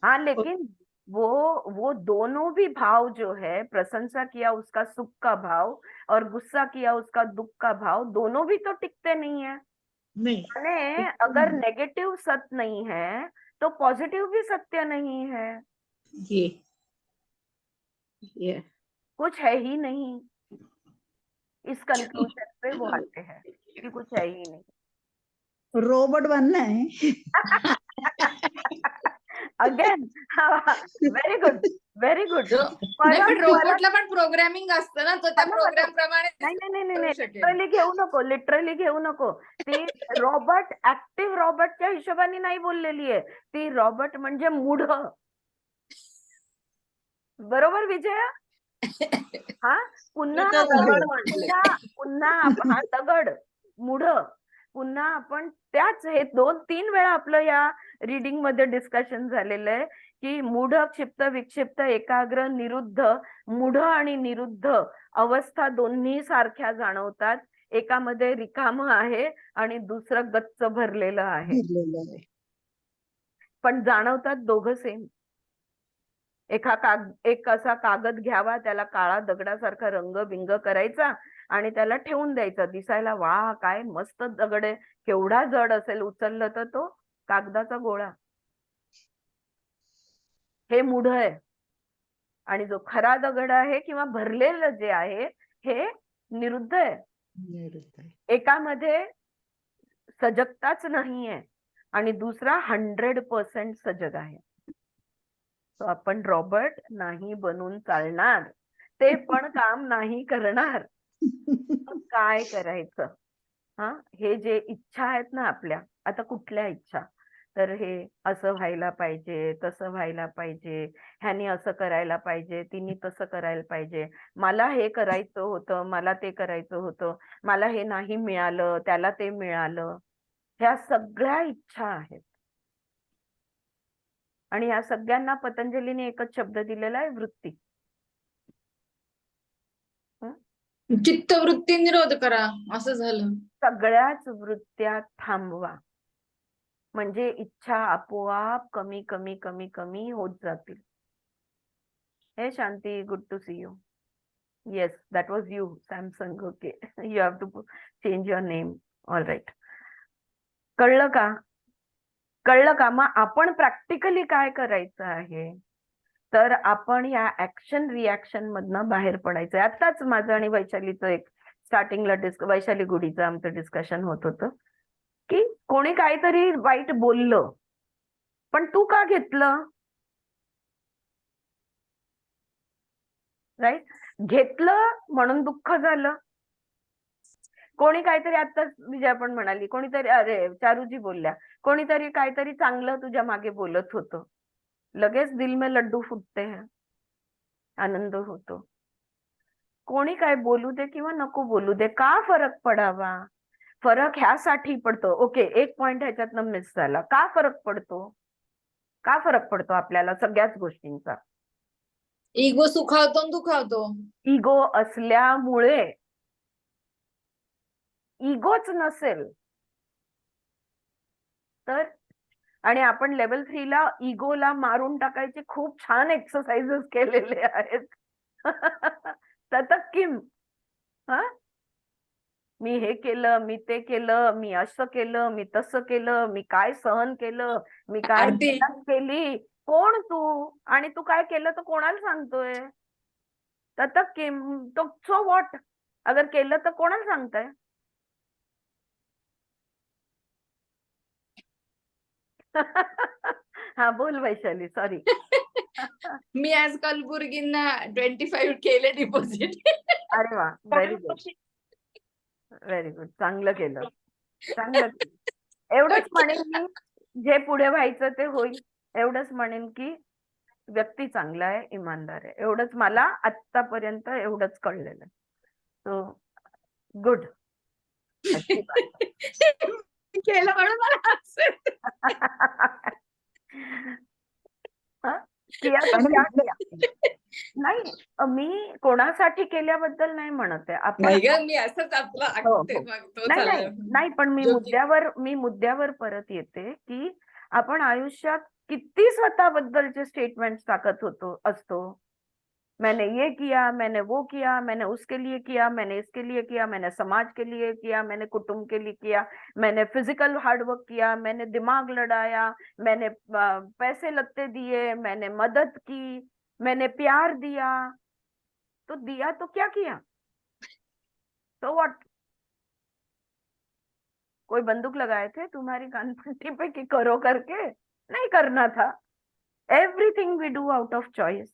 हाँ, लेकिन वो दोनों भी भाव जो है, प्रशंसा किया उसका सुख का भाव और गुस्सा किया उसका दुख का भाव, दोनों भी तो टिकते नहीं है. नहीं. यानी अगर नेगेटिव सत्य नहीं है तो पॉजिटिव भी सत्य नहीं है. ये कुछ है ही नहीं. इस कंक्लूजन पे वो आते हैं कि कुछ है ही नहीं. रोबोट बनना है. Again, very good, very good. नाही, पण रोबोटला पण प्रोग्रामिंग असतं ना, तो त्या प्रोग्राम प्रमाणे नाही, लिटरली घेऊ नको, लिटरली घेऊ नको. ती रॉबर्ट, ऍक्टिव्ह रॉबर्टच्या हिशोबाने नाही बोललेली आहे ती. रॉबर्ट म्हणजे मूढ. बरोबर विजया? हा, पुन्हा हा दगड मूढ. पुन्हा आपण त्याच, हे 2-3 वेळा आपलं या रीडिंग मध्ये डिस्कशन झालेलं आहे की मूढ, क्षिप्त, विक्षिप्त, एकाग्र, निरुद्ध. मूढ आणि निरुद्ध अवस्था दोन्ही सारख्या जाणवतात. एकामध्ये रिकाम आहे आणि दुसरं गच्च भरलेलं आहे, पण जाणवतात दोघं सेम. एक असा कागद घ्यावा, त्याला काळा दगडासारखा रंग बिंग करायचा आणि त्याला ठेवून द्यायचा. दिसायला वा काय मस्त दगड आहे, केवढा जड असेल, उचललं तर तो कागदाचा गोळा. हे मूढ आहे. आणि जो खरा दगड आहे किंवा भरलेलं जे आहे हे निरुद्ध आहे. एकामध्ये सजगताच नाहीये आणि दुसरा 100% सजग आहे. तो आपण रॉबर्ट नाही बनून चालणार, ते पण काम नाही करणार. काय करायचं? हा, हे जे इच्छा आहेत ना आपल्या, आता कुठल्या इच्छा? तर हे असं व्हायला पाहिजे, तसं व्हायला पाहिजे, ह्यानी असं करायला पाहिजे, तिने तसं करायला पाहिजे, मला हे करायचं होतं, मला ते करायचं होतं, मला हे नाही मिळालं, त्याला ते मिळालं. ह्या सगळ्या इच्छा आहेत. आणि या सगळ्यांना पतंजलीने एकच शब्द दिलेला आहे, वृत्ती. चित्तवृत्ती निरोध करा असं झालं. सगळ्याच वृत्त्या थांबवा, म्हणजे इच्छा आपोआप कमी कमी कमी कमी होत जातील. Hey Shanti, good to see you. Yes, that was you, Samsung. Okay, you have to change your name. All right. कळलं का? कळलं का? मग आपण प्रॅक्टिकली काय करायचं आहे, तर आपण या ऍक्शन रिॲक्शन मधनं बाहेर पडायचंय. आताच माझं आणि वैशालीचं एक स्टार्टिंगला वैशाली गुडीचं आमचं डिस्कशन होत होतं की कोणी काहीतरी वाईट बोललं, पण तू का घेतलं? राईट? घेतलं म्हणून दुःख झालं. कोणी काहीतरी, आताच विजया पण म्हणाली, कोणीतरी, अरे चारूजी बोलल्या, कोणीतरी काहीतरी चांगलं तुझ्या मागे बोलत होतं, लगेच दिल में लड्डू फुटते हैं, आनंद होतो. कोणी काय बोलू दे किंवा नको बोलू दे, का फरक पडावा? फरक ह्यासाठी पडतो. ओके, एक पॉइंट ह्याच्यातनं मिस झाला. का फरक पडतो? का फरक पडतो आपल्याला सगळ्याच गोष्टींचा? इगो सुखावतो आणि दुखावतो. इगो असल्यामुळे. इगोच नसेल तर, आणि आपण लेवल 3 ला इगोला मारून टाकायचे खूप छान एक्सरसाइजेस केलेले आहेत. ततक किम, हा, मी हे केलं, मी ते केलं, मी असं केलं, मी तसं केलं, मी काय सहन केलं, मी काय आरती. मेहनत केली. कोण तू? आणि तू काय केलं तर कोणाला सांगतोय? ततक किम, तो सो व्हॉट? अगर केलं तर कोणाला सांगताय? हा, बोल वैशाली, सॉरी. मी आज कलबुर्गींना 25 केले डिपॉझिट. अरे वा, व्हेरी गुड, व्हेरी गुड. चांगलं केलं, चांगलं केलं. एवढंच म्हणेन मी, जे पुढे व्हायचं ते होईल. एवढंच म्हणेन की व्यक्ती चांगला आहे, इमानदार आहे. एवढंच मला आतापर्यंत एवढंच कळलेलं आहे. So good. केलं म्हणून मला हसू येतं. किया तो क्या किया? नाही, मी कोणासाठी केल्याबद्दल नाही म्हणत आहे. आपण नाही ग, मी असंच आपला हो, ऐकते हो. मग तो नाही नाही चालला. नाही, पण मी मुद्द्यावर परत येते की आपण आयुष्यात किती स्वतःबद्दलचे स्टेटमेंट टाकत असतो. मैंने ये किया, मैंने वो किया, मैंने उसके लिए किया, मैंने इसके लिए किया, मैंने समाज के लिए किया, मैंने कुटुंब के लिए किया, मैंने फिजिकल हार्डवर्क किया, मैंने दिमाग लड़ाया, मैंने पैसे लगते दिए, मैंने मदद की, मैंने प्यार दिया. तो दिया तो क्या किया? तो व्हाट? कोई बंदूक लगाए थे तुम्हारी कानपट्टी पे कि करो करके? नहीं करना था. Everything we do out of choice,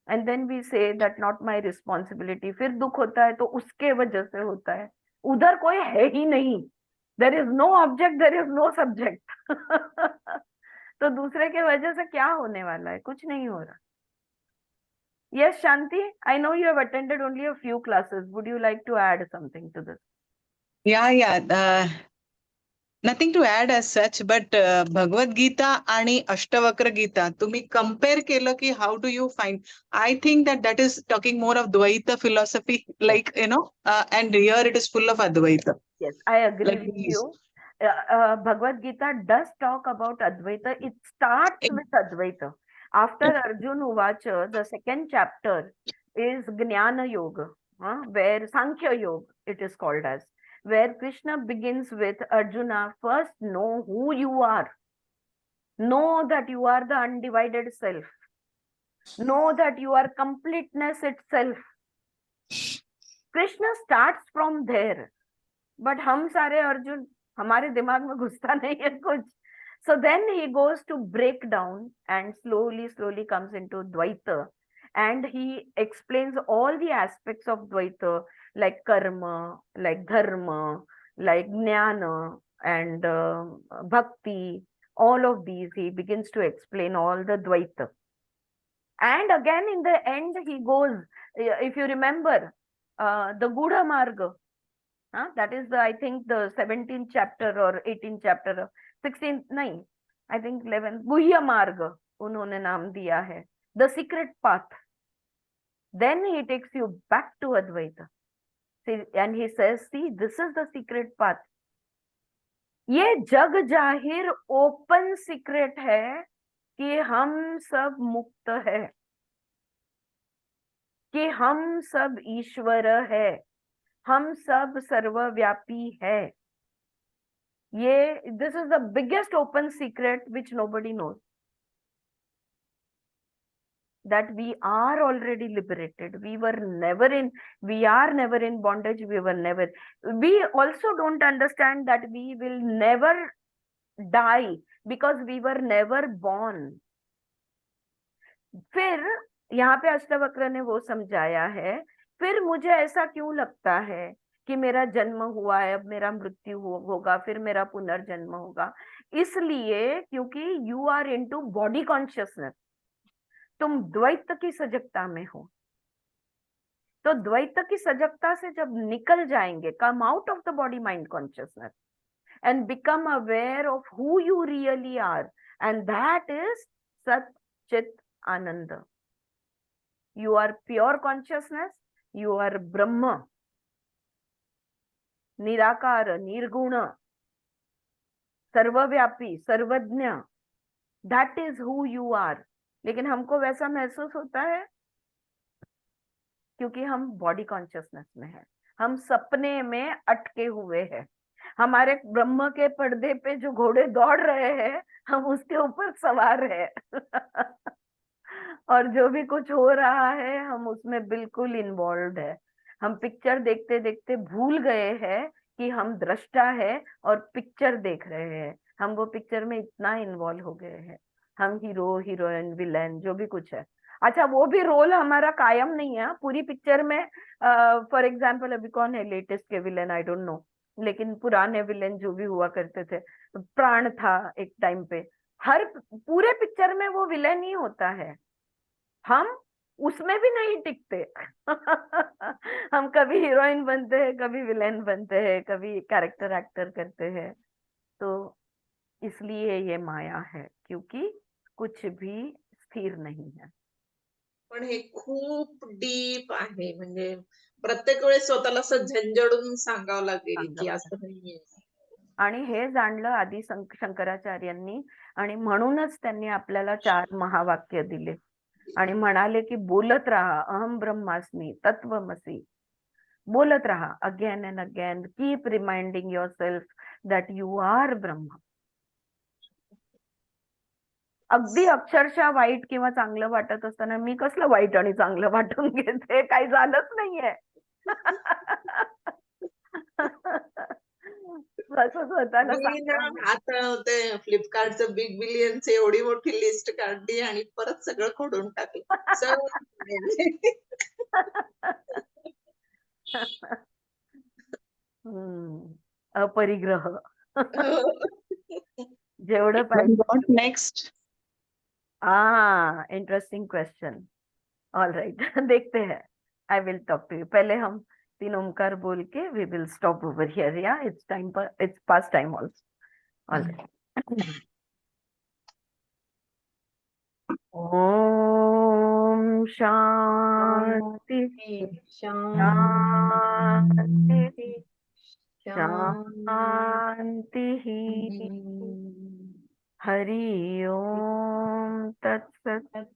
and then we say that not my responsibility. फिर दुख होता है तो उसके वजह से होता है. उधर कोई है ही नहीं. There is no object, there is no subject. तो दूसरे के वजह से क्या होने वाला है? कुछ नहीं हो रहा. Yes, Shanti, I know you have attended only a few classes. Would you like to add something to this? Yeah. Nothing to add as such, but Bhagavad Gita आणि Ashtavakra Gita, तुम्ही compare केलं की how do you find? I think that is talking more of Dvaita philosophy, like, and here it is full of Advaita. Yes, I agree Like with these. you. Bhagavad Gita does talk about Advaita. It starts with Advaita. After Arjun Uvacha, the second chapter is Jnana Yoga, where Sankhya Yoga it is called as, where Krishna begins with Arjuna, first know who you are. Know that you are the undivided self. Know that you are completeness itself. Krishna starts from there. But हम सारे अर्जुन, हमारे दिमाग में घुसता नहीं है कुछ. So then he goes to break down and slowly comes into Dvaita, and he explains all the aspects of Dvaita, like karma, like dharma, like jnana, and bhakti, all of these. He begins to explain all the Dvaita. And again, in the end, he goes, if you remember, the Gudha Marga, that is I think the 17th chapter or 18th chapter, 16th, nahin, I think 11th, Guhya Marga, unhone naam diya hai, the secret path. Then he takes you back to Advaita. See, and he says, see, this is the secret path. ये जग जाहिर open secret है कि हम सब मुक्त है, कि हम सब ईश्वर है, हम सब सर्वव्यापी है. ये this is the biggest open secret which nobody knows, that we are already liberated. We are never in bondage. We also don't understand that we will never die because we were never born. फिर यहाँ पे अष्टवक्र ने वो समझाया है, फिर मुझे ऐसा क्यों लगता है कि मेरा जन्म हुआ है, अब मेरा मृत्यु होगा, फिर मेरा पुनर्जन्म होगा. इसलिए क्योंकि you are into body consciousness, तुम द्वैत की सजगता में हो. तो द्वैत की सजगता से जब निकल जाएंगे, come out of the body mind consciousness and become aware of who you really are, and that is Sat Chit Ananda. You are pure consciousness, you are Brahma, Nirakara, Nirguna, सर्वव्यापी, सर्वज्ञ. That is who you are. लेकिन हमको वैसा महसूस होता है क्योंकि हम बॉडी कॉन्शियसनेस में है, हम सपने में अटके हुए हैं. हमारे ब्रह्म के पर्दे पे जो घोड़े दौड़ रहे हैं, हम उसके ऊपर सवार हैं. और जो भी कुछ हो रहा है, हम उसमें बिल्कुल इन्वॉल्व है. हम पिक्चर देखते देखते भूल गए हैं कि हम दृष्टा है और पिक्चर देख रहे हैं. हम वो पिक्चर में इतना इन्वॉल्व हो गए हैं. हम हीरो, हीरोइन, विलेन, जो भी कुछ है. अच्छा, वो भी रोल हमारा कायम नहीं है पूरी पिक्चर में. फॉर एग्जाम्पल, अभी कौन है लेटेस्ट के विलेन, आई डोंट नो, लेकिन पुराने विलेन जो भी हुआ करते थे, प्राण था एक टाइम पे. हर पूरे पिक्चर में वो विलेन ही होता है, हम उसमें भी नहीं टिकते. हम कभी हीरोइन बनते हैं, कभी विलेन बनते हैं, कभी कैरेक्टर एक्टर करते हैं. तो इसलिए ये माया है, क्योंकि कुछ भी स्थिर नहीं है. पण हे खूप डीप आहे, म्हणजे प्रत्येक वेळेस स्वतःला असं झंझडून सांगावं लागेल की असं नाहीये. आणि हे जाणलं आधी शंकराचार्यांनी, आणि म्हणूनच त्यांनी आपल्याला 4 महावाक्य दिले आणि म्हणाले की बोलत राहा, अहम ब्रह्मास्मी, तत्वमसी. बोलत राहा again and again. Keep reminding yourself that you are Brahman. अगदी अक्षरशः वाईट किंवा चांगलं वाटत असताना मी कसलं वाईट आणि चांगलं वाटून घेते, काही झालंच नाहीये. स्वतःला मी ना आता ते फ्लिपकार्टचं बिग बिलियनचं एवढी मोठी लिस्ट काढली आणि परत सगळं खोडून टाकलं. अपरिग्रह. जेवढं पाहिजे. What next? Interesting question. All right, देखते हैं. I will talk to you. पहले हम 3 ओमकार बोल के we will stop over here. Yeah it's time, it's past time also. All right. ओम शांति शांति शांति. हरि ओम तत्सत.